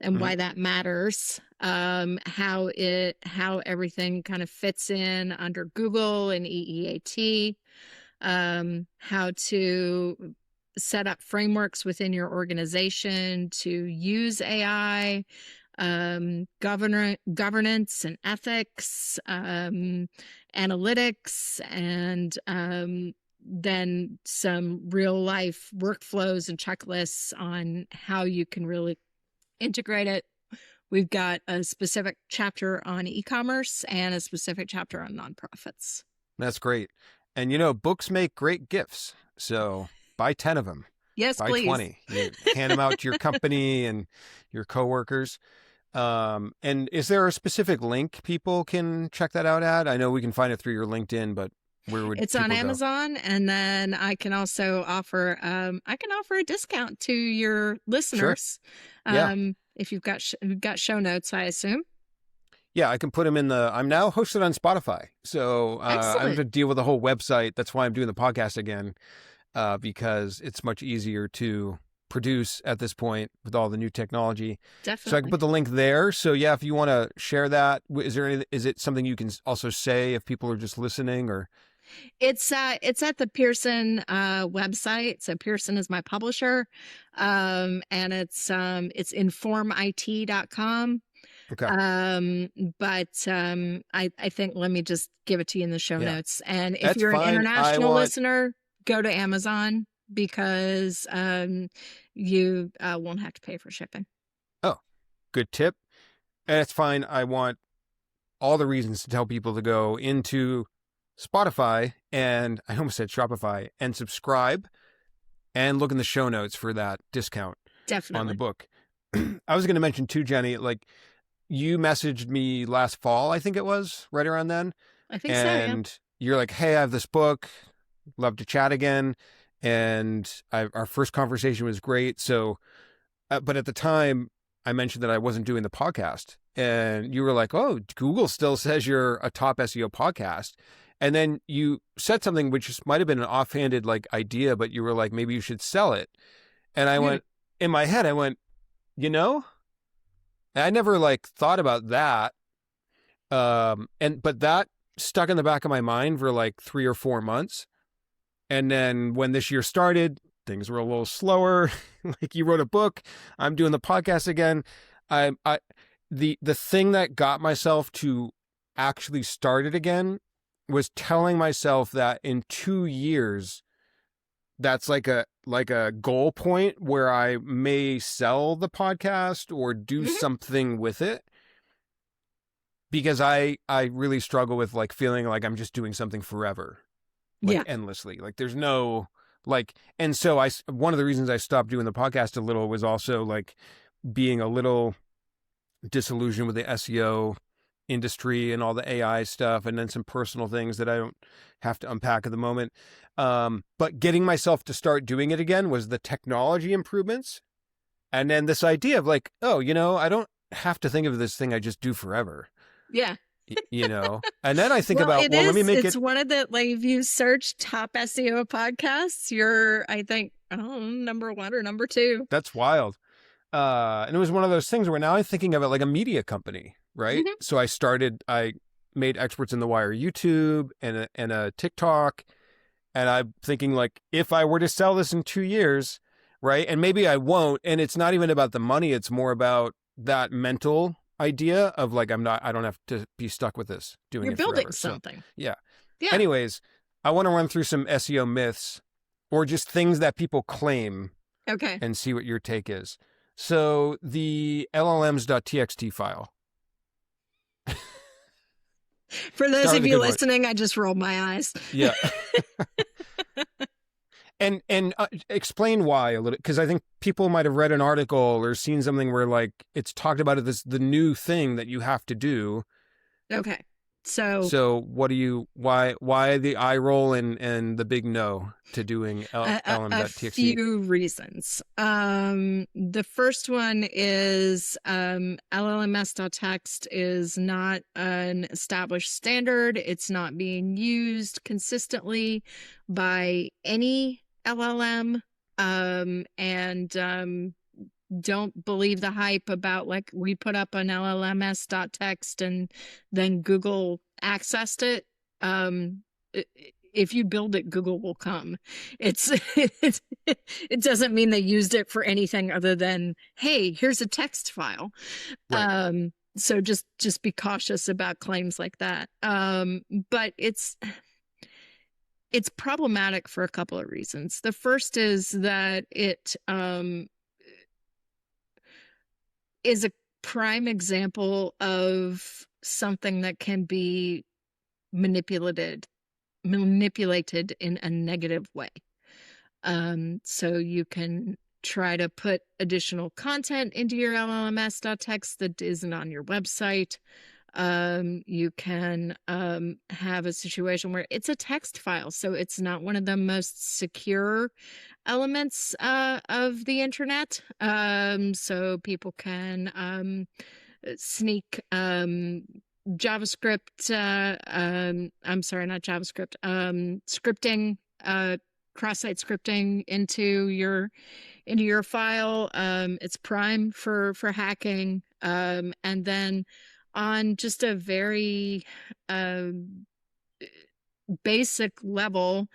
and why that matters. How everything kind of fits in under Google and EEAT. How to set up frameworks within your organization to use AI, governance and ethics, analytics, and then some real life workflows and checklists on how you can really integrate it. We've got a specific chapter on e-commerce and a specific chapter on nonprofits. That's great. And books make great gifts. So buy 10 of them. Yes, buy please. 20. You hand them out to your company and your coworkers. And is there a specific link people can check that out at? I know we can find it through your LinkedIn, but where would it's on Amazon? And then I can also offer a discount to your listeners. Sure. If you've got show notes, I assume. Yeah, I can put them in I'm now hosted on Spotify. So I don't have to deal with the whole website. That's why I'm doing the podcast again, because it's much easier to produce at this point with all the new technology. Definitely. So I can put the link there. So yeah, if you want to share that, is it something you can also say if people are just listening, or? It's at the Pearson website. So Pearson is my publisher. And it's informit.com. Okay. But I think, let me just give it to you in the show notes. And if That's you're an fine. international listener, go to Amazon, because you won't have to pay for shipping. Oh, good tip. And it's fine. I want all the reasons to tell people to go into Spotify, and I almost said Shopify, and subscribe and look in the show notes for that discount. Definitely. On the book. I was going to mention too, Jenny, like, you messaged me last fall, I think it was, right around then. I think so, yeah. And you're like, hey, I have this book, love to chat again. And our first conversation was great. So, but at the time I mentioned that I wasn't doing the podcast, and you were like, oh, Google still says you're a top SEO podcast. And then you said something which might have been an offhanded idea, but you were like, maybe you should sell it. And I went, in my head, I went, I never thought about that. But that stuck in the back of my mind for 3 or 4 months. And then when this year started, things were a little slower. You wrote a book, I'm doing the podcast again. The thing that got myself to actually start it again was telling myself that in 2 years, that's like a goal point where I may sell the podcast or do something with it, because I really struggle with feeling like I'm just doing something forever, endlessly. There's no and so one of the reasons I stopped doing the podcast a little was also being a little disillusioned with the SEO industry and all the AI stuff, and then some personal things that I don't have to unpack at the moment. But getting myself to start doing it again was the technology improvements. And then this idea of I don't have to think of this thing I just do forever. Yeah. And then I think let me make it. It's one of the, if you search top SEO podcasts, you're, I think, number 1 or number 2. That's wild. And it was one of those things where now I'm thinking of it like a media company, right? So I made Experts in the Wire YouTube and a TikTok. And I'm thinking if I were to sell this in 2 years, right? And maybe I won't. And it's not even about the money. It's more about that mental idea of I don't have to be stuck with this doing it forever. You're building something. So, yeah. Anyways, I want to run through some SEO myths, or just things that people claim. Okay. And see what your take is. So the LLMS.txt file. For those of you listening, I just rolled my eyes. Yeah. And explain why a little, because I think people might have read an article or seen something where it's talked about the new thing that you have to do. Okay. So why the eye roll and the big no to doing a LLM.txt? few reasons. The first one is LLMS.txt is not an established standard. It's not being used consistently by any LLM. Don't believe the hype about like we put up an LLMS.txt and then Google accessed it. If you build it, Google will come. It doesn't mean they used it for anything other than, hey, here's a text file. Right. So just be cautious about claims like that. But it's problematic for a couple of reasons. The first is that it is a prime example of something that can be manipulated in a negative way. So you can try to put additional content into your LLMS.txt that isn't on your website. You can have a situation where it's a text file, so it's not one of the most secure elements of the internet. So people can sneak JavaScript, I'm sorry, not JavaScript, scripting, cross-site scripting into your file. It's prime for hacking. And then on just a very basic level,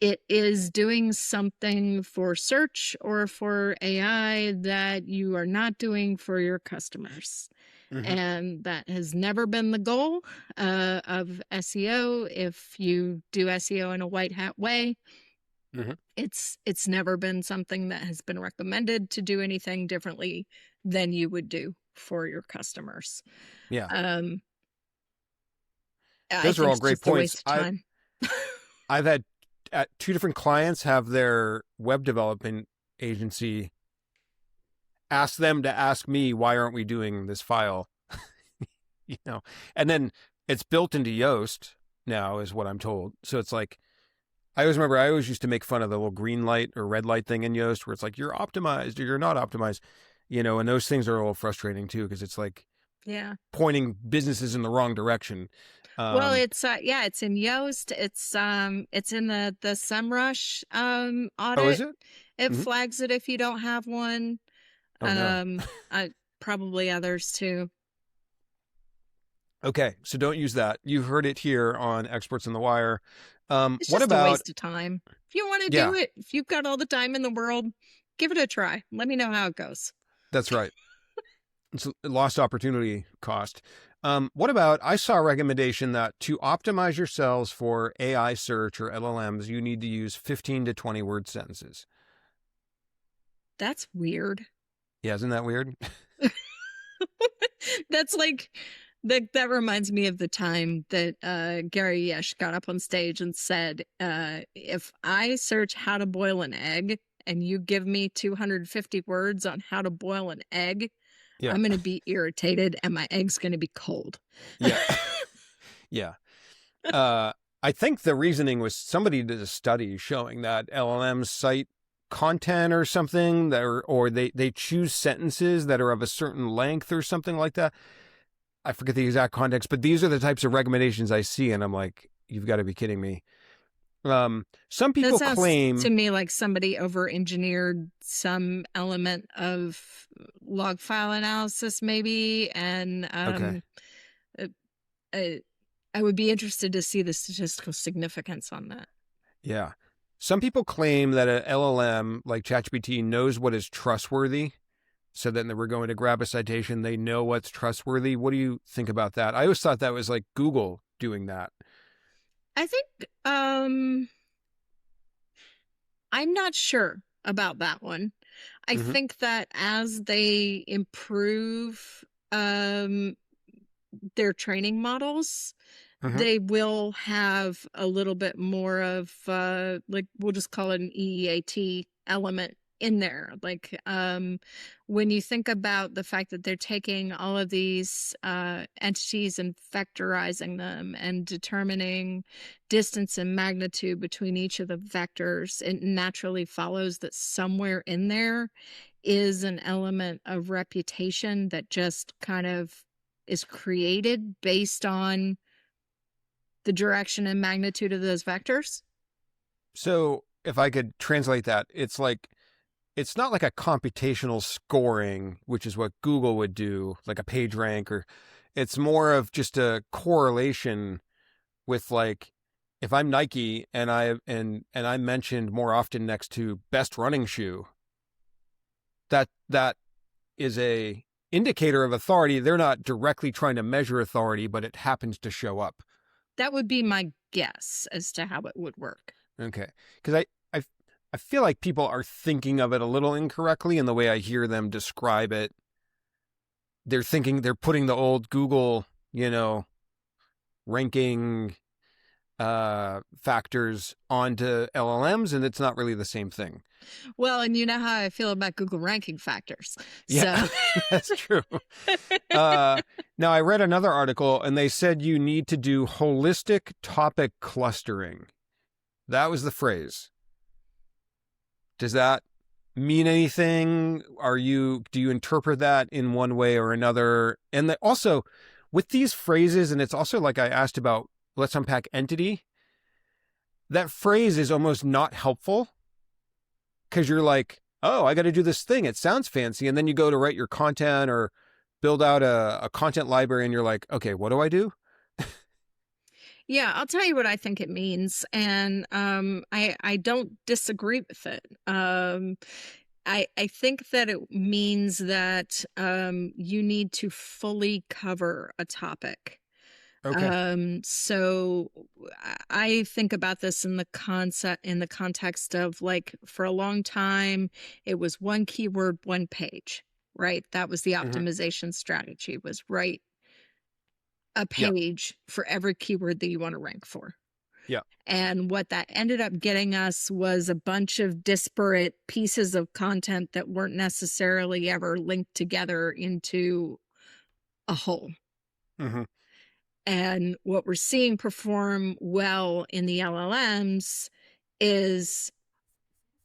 it is doing something for search or for AI that you are not doing for your customers. Mm-hmm. And that has never been the goal of SEO. If you do SEO in a white hat way, mm-hmm. It's never been something that has been recommended to do anything differently than you would do for your customers. Yeah. Those are all great points. I've had two different clients have their web development agency ask them to ask me, why aren't we doing this file? And then it's built into Yoast now is what I'm told. So it's like, I always used to make fun of the little green light or red light thing in Yoast where it's like, you're optimized or you're not optimized, and those things are a little frustrating too, because it's like, pointing businesses in the wrong direction. Well, it's it's in Yoast. It's in the SEMrush audit. Oh, is it? It flags it if you don't have one. Oh, no. Probably others too. Okay, so don't use that. You heard it here on Experts in the Wire. It's just a waste of time. If you want to do it, if you've got all the time in the world, give it a try. Let me know how it goes. That's right. It's a lost opportunity cost. What about, I saw a recommendation that to optimize yourselves for AI search or LLMs, you need to use 15 to 20 word sentences. That's weird. Yeah, isn't that weird? That's like, that reminds me of the time that Gary Yesh got up on stage and said, if I search how to boil an egg and you give me 250 words on how to boil an egg, I'm going to be irritated and my egg's going to be cold. Yeah. Yeah. I think the reasoning was somebody did a study showing that LLMs cite content or something that or they choose sentences that are of a certain length or something like that. I forget the exact context, but these are the types of recommendations I see, and I'm like, you've got to be kidding me. Some people claim to me like somebody over-engineered some element of log file analysis, maybe, and I would be interested to see the statistical significance on that. Yeah. Some people claim that an LLM like ChatGPT knows what is trustworthy, so that we're going to grab a citation, they know what's trustworthy. What do you think about that? I always thought that was like Google doing that. I think I'm not sure about that one. I think that as they improve their training models, they will have a little bit more of like, we'll just call it an EEAT element in there. Like, when you think about the fact that they're taking all of these entities and vectorizing them and determining distance and magnitude between each of the vectors, it naturally follows that somewhere in there is an element of reputation that just kind of is created based on the direction and magnitude of those vectors. So if I could translate that, it's like, it's not like a computational scoring, which is what Google would do, like a page rank, or it's more of just a correlation with, like, if I'm Nike and I'm mentioned more often next to best running shoe, that is a indicator of authority. They're not directly trying to measure authority, but it happens to show up. That would be my guess as to how it would work. Okay. Because I feel like people are thinking of it a little incorrectly in the way I hear them describe it. They're putting the old Google, ranking factors onto LLMs, and it's not really the same thing. Well, and you know how I feel about Google ranking factors. Yeah, so. That's true. Now, I read another article, and they said you need to do holistic topic clustering. That was the phrase. Does that mean anything? Do you interpret that in one way or another? And also, with these phrases, and it's also like I asked about, let's unpack entity. That phrase is almost not helpful because you're like, oh, I got to do this thing. It sounds fancy. And then you go to write your content or build out a content library, and you're like, okay, what do I do? Yeah, I'll tell you what I think it means, and I don't disagree with it. I think that it means that you need to fully cover a topic. Okay. So I think about this in the context of, like, for a long time, it was one keyword, one page, right? That was the optimization strategy, was write a page for every keyword that you want to rank for. Yeah. And what that ended up getting us was a bunch of disparate pieces of content that weren't necessarily ever linked together into a whole. Mm-hmm. And what we're seeing perform well in the LLMs is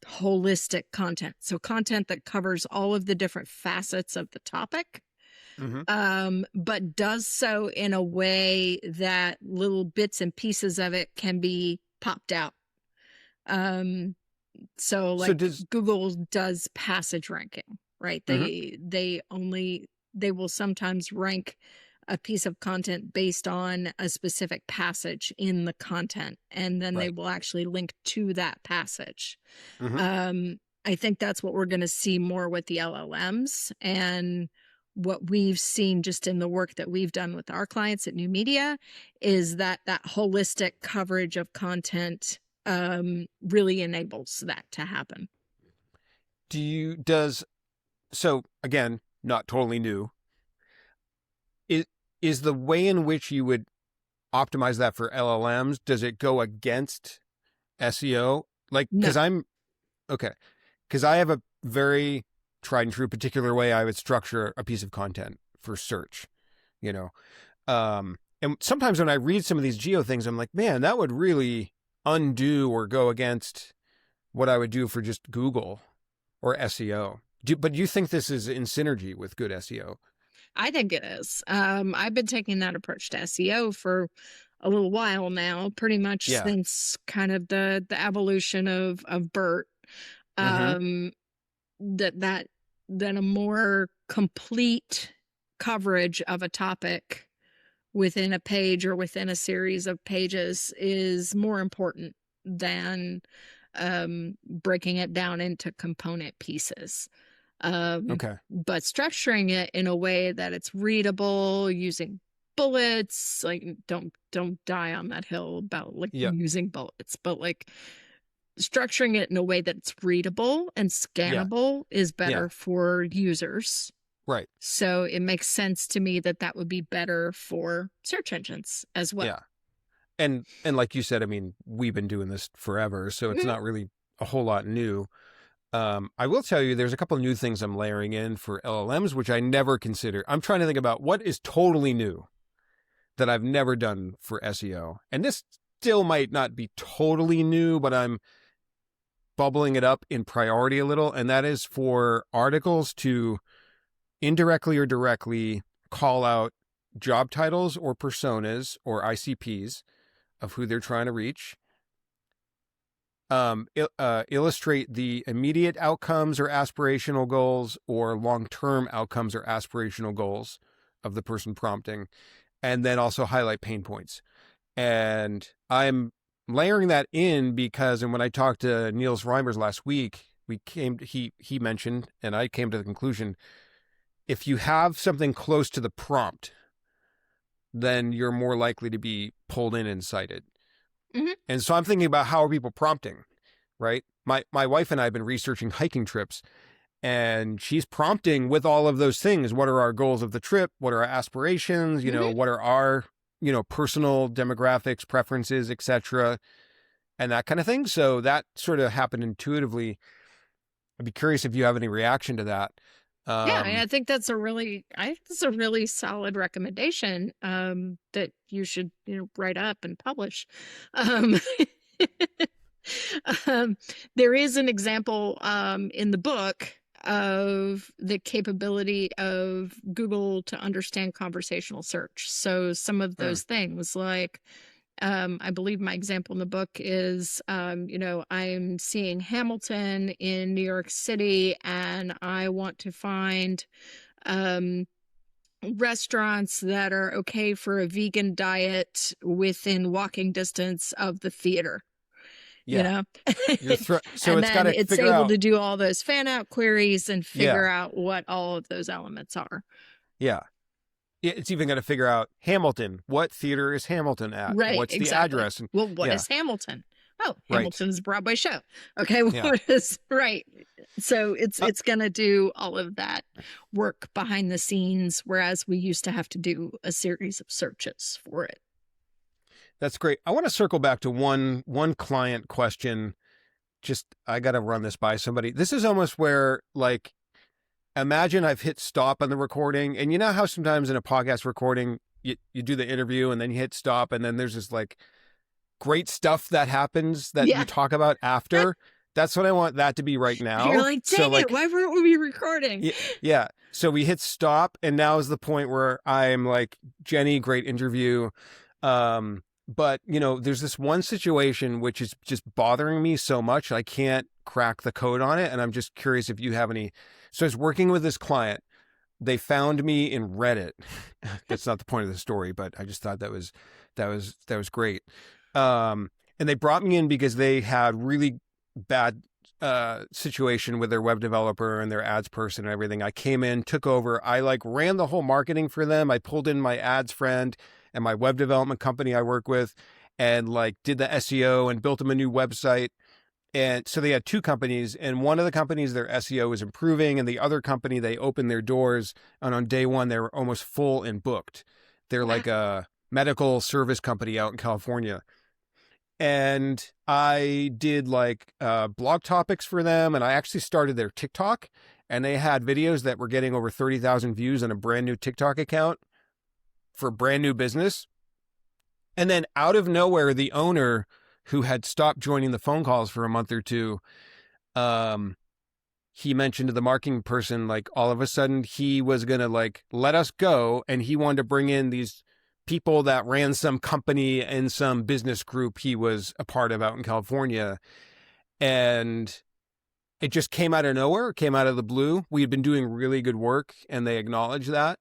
holistic content. So content that covers all of the different facets of the topic, but does so in a way that little bits and pieces of it can be popped out. So Google does passage ranking, right? They will sometimes rank a piece of content based on a specific passage in the content, and then they will actually link to that passage. I think that's what we're going to see more with the LLMs, and what we've seen just in the work that we've done with our clients at New Media is that holistic coverage of content really enables that to happen. So again, not totally new. Is the way in which you would optimize that for LLMs, does it go against SEO? Like, because because I have a very tried and true particular way I would structure a piece of content for search, and sometimes when I read some of these geo things, I'm like, man, that would really undo or go against what I would do for just Google or SEO. But do you think this is in synergy with good SEO? I think it is. I've been taking that approach to SEO for a little while now, pretty much since kind of the evolution of BERT. That a more complete coverage of a topic within a page or within a series of pages is more important than breaking it down into component pieces. But structuring it in a way that it's readable, using bullets, like don't die on that hill about using bullets, but like structuring it in a way that it's readable and scannable is better for users. Right. So it makes sense to me that would be better for search engines as well. Yeah. And like you said, I mean, we've been doing this forever, so it's not really a whole lot new. I will tell you, there's a couple of new things I'm layering in for LLMs, which I never consider. I'm trying to think about what is totally new that I've never done for SEO. And this still might not be totally new, but I'm bubbling it up in priority a little. And that is for articles to indirectly or directly call out job titles or personas or ICPs of who they're trying to reach. Illustrate the immediate outcomes or aspirational goals or long-term outcomes or aspirational goals of the person prompting, and then also highlight pain points. And I'm layering that in because, and when I talked to Niels Reimers last week, he mentioned, and I came to the conclusion, if you have something close to the prompt, then you're more likely to be pulled in and cited. Mm-hmm. And so I'm thinking about, how are people prompting, right? My wife and I have been researching hiking trips, and she's prompting with all of those things. What are our goals of the trip? What are our aspirations? What are our, personal demographics, preferences, etc., and that kind of thing. So that sort of happened intuitively. I'd be curious if you have any reaction to that. I think that's a really solid recommendation that you should write up and publish. There is an example in the book of the capability of Google to understand conversational search. So some of those things, like I believe my example in the book is, I'm seeing Hamilton in New York City, and I want to find restaurants that are okay for a vegan diet within walking distance of the theater. Yeah. So it's able to do all those fan out queries and figure out what all of those elements are. Yeah. It's even going to figure out Hamilton. What theater is Hamilton at? Right. What's the address? Well, what is Hamilton? Oh, Hamilton's Broadway show. Okay. What is right? So it's going to do all of that work behind the scenes, whereas we used to have to do a series of searches for it. That's great. I want to circle back to one client question. I got to run this by somebody. This is almost where, like, imagine I've hit stop on the recording, and you know how sometimes in a podcast recording, you do the interview and then you hit stop, and then there's this like great stuff that happens that you talk about after. That's what I want that to be right now. You're like, dang it, why weren't we recording? Yeah. So we hit stop, and now is the point where I'm like, Jenny, great interview. But there's this one situation which is just bothering me so much. I can't crack the code on it. And I'm just curious if you have any. So I was working with this client. They found me in Reddit. That's not the point of the story, but I just thought that was great. And they brought me in because they had really bad situation with their web developer and their ads person and everything. I came in, took over. I ran the whole marketing for them. I pulled in my ads friend and my web development company I work with, and did the SEO and built them a new website. And so they had two companies, and one of the companies, their SEO was improving, and the other company, they opened their doors, and on day one, they were almost full and booked. They're like a medical service company out in California. And I did blog topics for them, and I actually started their TikTok, and they had videos that were getting over 30,000 views on a brand new TikTok account for brand new business. And then out of nowhere, the owner, who had stopped joining the phone calls for a month or two, he mentioned to the marketing person, all of a sudden he was going to let us go. And he wanted to bring in these people that ran some company and some business group he was a part of out in California. And it just came out of nowhere, came out of the blue. We had been doing really good work, and they acknowledged that,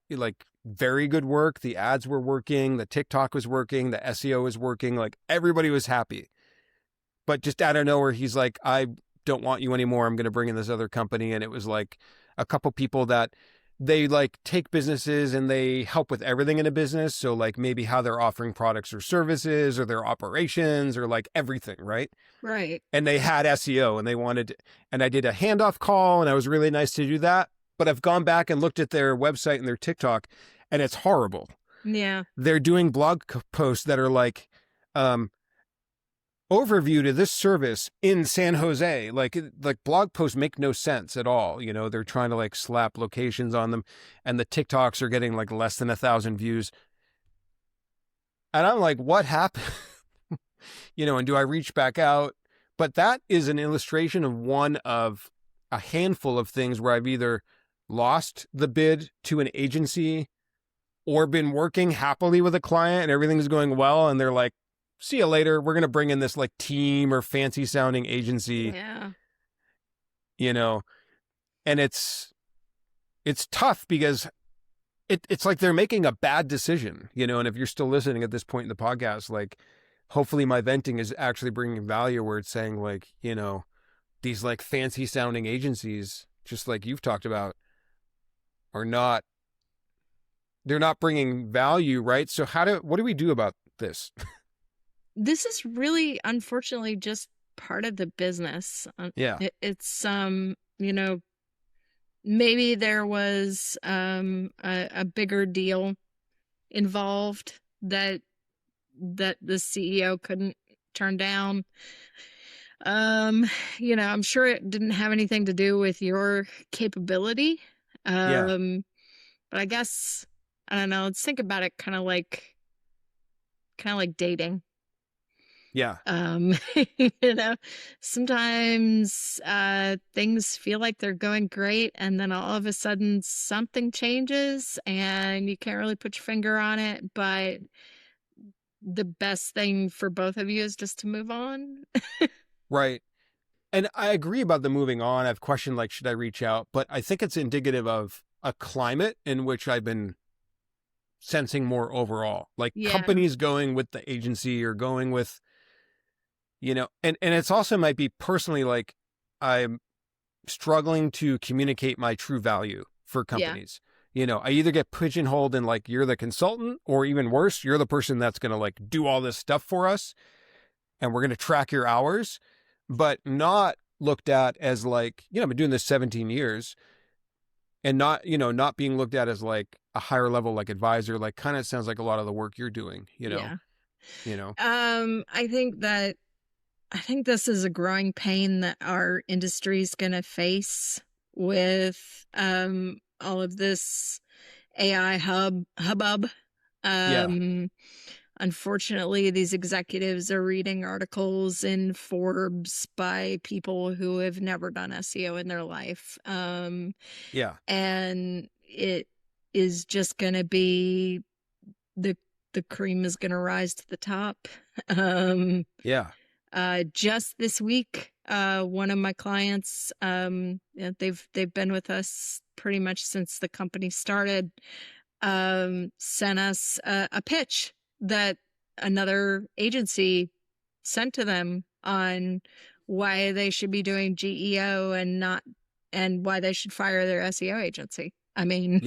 very good work. The ads were working, the TikTok was working, the SEO was working, everybody was happy. But just out of nowhere, he's like, I don't want you anymore. I'm going to bring in this other company. And it was a couple people that they take businesses and they help with everything in a business. So maybe how they're offering products or services or their operations or everything, right? Right. And they had SEO and they wanted, and I did a handoff call, and I was really nice to do that. But I've gone back and looked at their website and their TikTok, and it's horrible. Yeah. They're doing blog posts that are overview to this service in San Jose. Like blog posts make no sense at all. They're trying to like slap locations on them, and the TikToks are getting like less than 1,000 views. And I'm like, what happened? And do I reach back out? But that is an illustration of one of a handful of things where I've either lost the bid to an agency or been working happily with a client and everything's going well. And they're like, see you later. We're going to bring in this like team or fancy sounding agency. Yeah. And it's tough because it's like they're making a bad decision, and if you're still listening at this point in the podcast, like hopefully my venting is actually bringing value where it's saying like, these like fancy sounding agencies, just like you've talked about, they're not bringing value, right? So what do we do about this? This is really, unfortunately, just part of the business. Yeah. It's, maybe there was a bigger deal involved that the CEO couldn't turn down. I'm sure it didn't have anything to do with your capability. Yeah. But I guess, I don't know, let's think about it kind of like dating. Yeah. Sometimes things feel like they're going great, and then all of a sudden something changes and you can't really put your finger on it, but the best thing for both of you is just to move on. Right. And I agree about the moving on. I've questioned, like, should I reach out? But I think it's indicative of a climate in which I've been sensing more overall. Like companies going with the agency or going with, and it's also might be personally like I'm struggling to communicate my true value for companies. I either get pigeonholed in like, you're the consultant, or even worse, you're the person that's going to like do all this stuff for us and we're going to track your hours, but not looked at as like, I've been doing this 17 years and not being looked at as like a higher level, like advisor, like kind of sounds like a lot of the work you're doing, I think this is a growing pain that our industry is going to face with all of this AI hubbub. Unfortunately, these executives are reading articles in Forbes by people who have never done SEO in their life. And it is just going to be the cream is going to rise to the top. Just this week, one of my clients, they've been with us pretty much since the company started, sent us a pitch that another agency sent to them on why they should be doing GEO and why they should fire their SEO agency. I mean,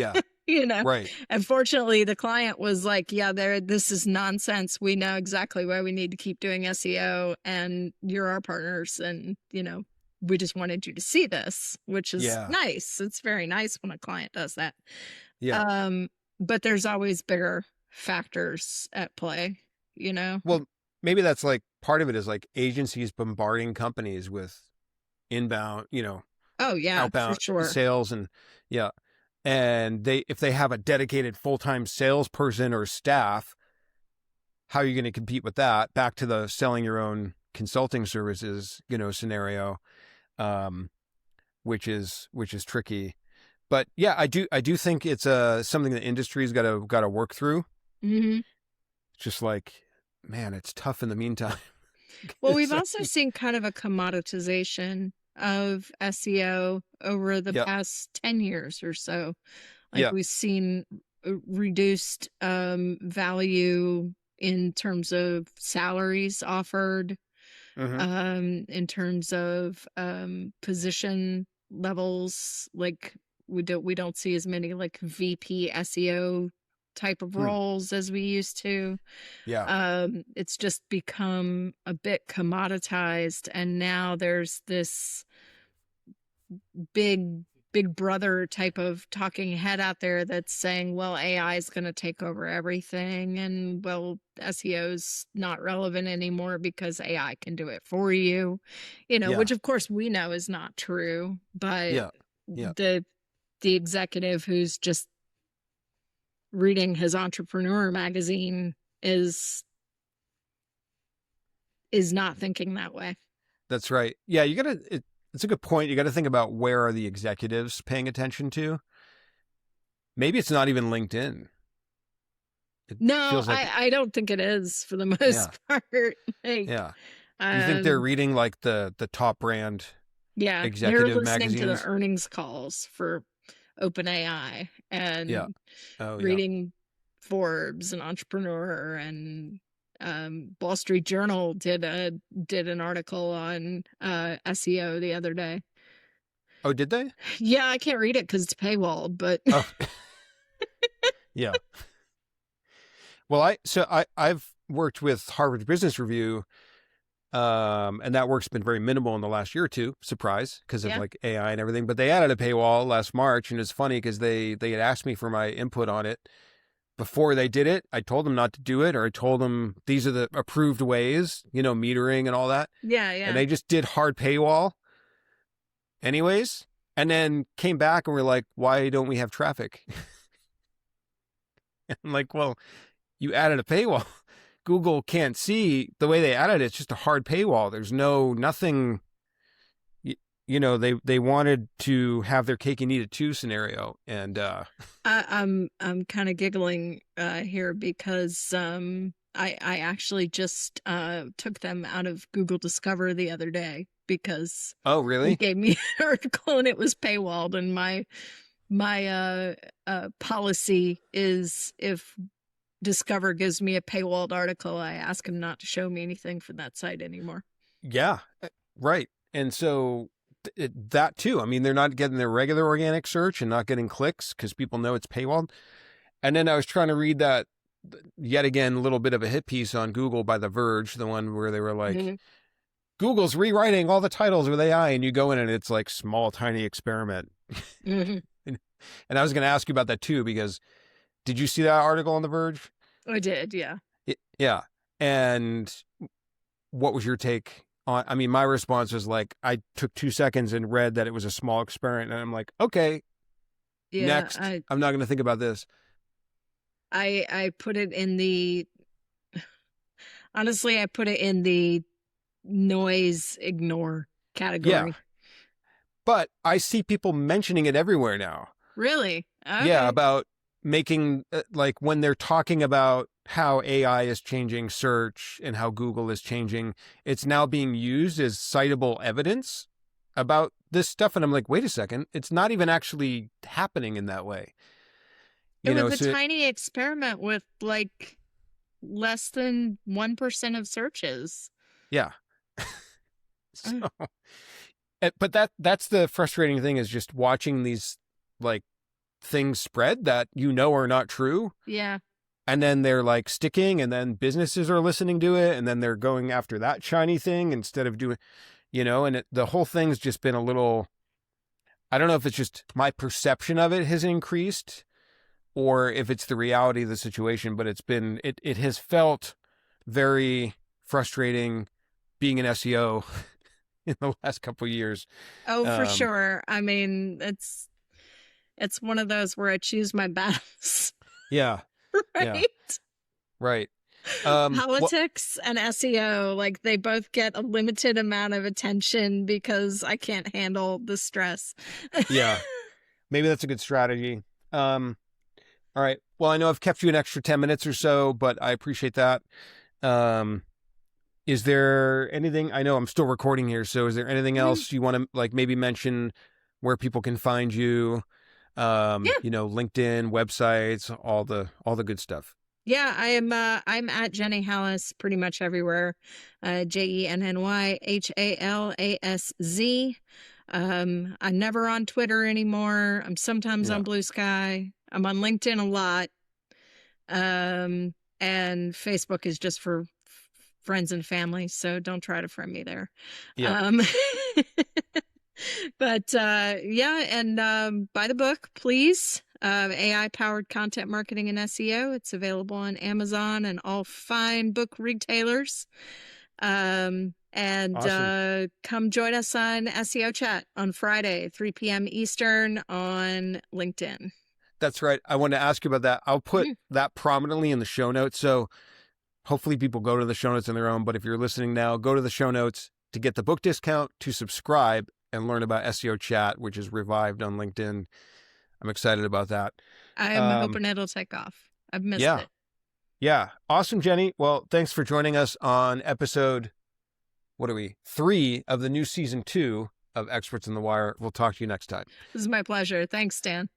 right. Unfortunately, the client was like, this is nonsense. We know exactly why we need to keep doing SEO, and you're our partners. And, we just wanted you to see this, which is nice. It's very nice when a client does that. But there's always bigger factors at play, Well, maybe that's like part of it is like agencies bombarding companies with inbound, outbound for sure. sales and and if they have a dedicated full-time salesperson or staff, how are you going to compete with that? Back to the selling your own consulting services, scenario, which is tricky. But I do think it's something the industry's got to work through. Mm-hmm. It's just like, man, it's tough in the meantime. Well, we've also seen kind of a commoditization of SEO over the past 10 years or so. We've seen reduced value in terms of salaries offered, in terms of position levels. Like we don't see as many like VP SEO type of roles as we used to. It's just become a bit commoditized, and now there's this big big brother type of talking head out there that's saying, well, AI is going to take over everything, and well, SEO's not relevant anymore because AI can do it for you, which of course we know is not true, but the executive who's just reading his entrepreneur magazine is not thinking that way. That's right. Yeah, it's a good point. You got to think about, where are the executives paying attention to? Maybe it's not even LinkedIn. No, I don't think it is, for the most part. Like, yeah. You think they're reading like the top brand executive they're listening magazines? to the earnings calls for OpenAI and reading Forbes and Entrepreneur, and Wall Street Journal did an article on SEO the other day. Oh, did they? Yeah, I can't read it because it's paywalled, but yeah. Well, I've worked with Harvard Business Review, and that work's been very minimal in the last year or two. Surprise, because of like AI and everything. But they added a paywall last March, and it's funny because they had asked me for my input on it before they did it. I told them not to do it, or I told them these are the approved ways, metering and all that. Yeah. And they just did hard paywall anyways, and then came back and were like, why don't we have traffic? And I'm like, well, you added a paywall. Google can't see the way they added it. It's just a hard paywall. There's nothing, they wanted to have their cake and eat it too scenario. And I'm kind of giggling here because I actually just took them out of Google Discover the other day because oh really? They gave me an article and it was paywalled, and my policy is, if Discover gives me a paywalled article, I ask them not to show me anything from that site anymore. Yeah, right. And so that too. I mean, they're not getting their regular organic search and not getting clicks because people know it's paywalled. And then I was trying to read that, yet again, a little bit of a hit piece on Google by The Verge, the one where they were like, Google's rewriting all the titles with AI, and you go in and it's like small, tiny experiment. And I was going to ask you about that too, because did you see that article on The Verge? I did, yeah. Yeah. And what was your take on? I mean, my response was like, I took 2 seconds and read that it was a small experiment, and I'm like, okay, next. I'm not going to think about this. I put it in the, honestly, I put it in the noise ignore category. Yeah. But I see people mentioning it everywhere now. Really? Okay. Yeah, about making, like, when they're talking about how AI is changing search and how Google is changing, it's now being used as citable evidence about this stuff. And I'm like, wait a second, it's not even actually happening in that way. It was a tiny experiment with like less than 1% of searches. Yeah. So, but that's the frustrating thing, is just watching these like things spread that are not true. Yeah. And then they're like sticking, and then businesses are listening to it, and then they're going after that shiny thing instead of doing, and the whole thing's just been a little, I don't know if it's just my perception of it has increased or if it's the reality of the situation, but it has felt very frustrating being an SEO in the last couple of years. Oh, for sure. I mean, it's one of those where I choose my battles. Yeah. Right. Yeah. Right. Politics and SEO, like, they both get a limited amount of attention because I can't handle the stress. Yeah. Maybe that's a good strategy. All right. Well, I know I've kept you an extra 10 minutes or so, but I appreciate that. Is there anything, I know I'm still recording here, so is there anything else you want to like maybe mention where people can find you? LinkedIn, websites, all the good stuff. Yeah, I'm at Jenny Halasz pretty much everywhere. JennyHalaz. I'm never on Twitter anymore. I'm sometimes on Blue Sky. I'm on LinkedIn a lot. And Facebook is just for friends and family, so don't try to friend me there. Yeah. But yeah, and buy the book, please. AI-powered content marketing and SEO. It's available on Amazon and all fine book retailers. And Awesome. come join us on SEO Chat on Friday, 3 p.m. Eastern on LinkedIn. That's right. I want to ask you about that. I'll put that prominently in the show notes. So hopefully people go to the show notes on their own. But if you're listening now, go to the show notes to get the book discount, to subscribe, and learn about SEO Chat, which is revived on LinkedIn. I'm excited about that. I'm hoping it'll take off. I've missed it. Yeah. Awesome, Jenny. Well, thanks for joining us on episode, 3 of the new season 2 of Experts in the Wire. We'll talk to you next time. This is my pleasure. Thanks, Stan.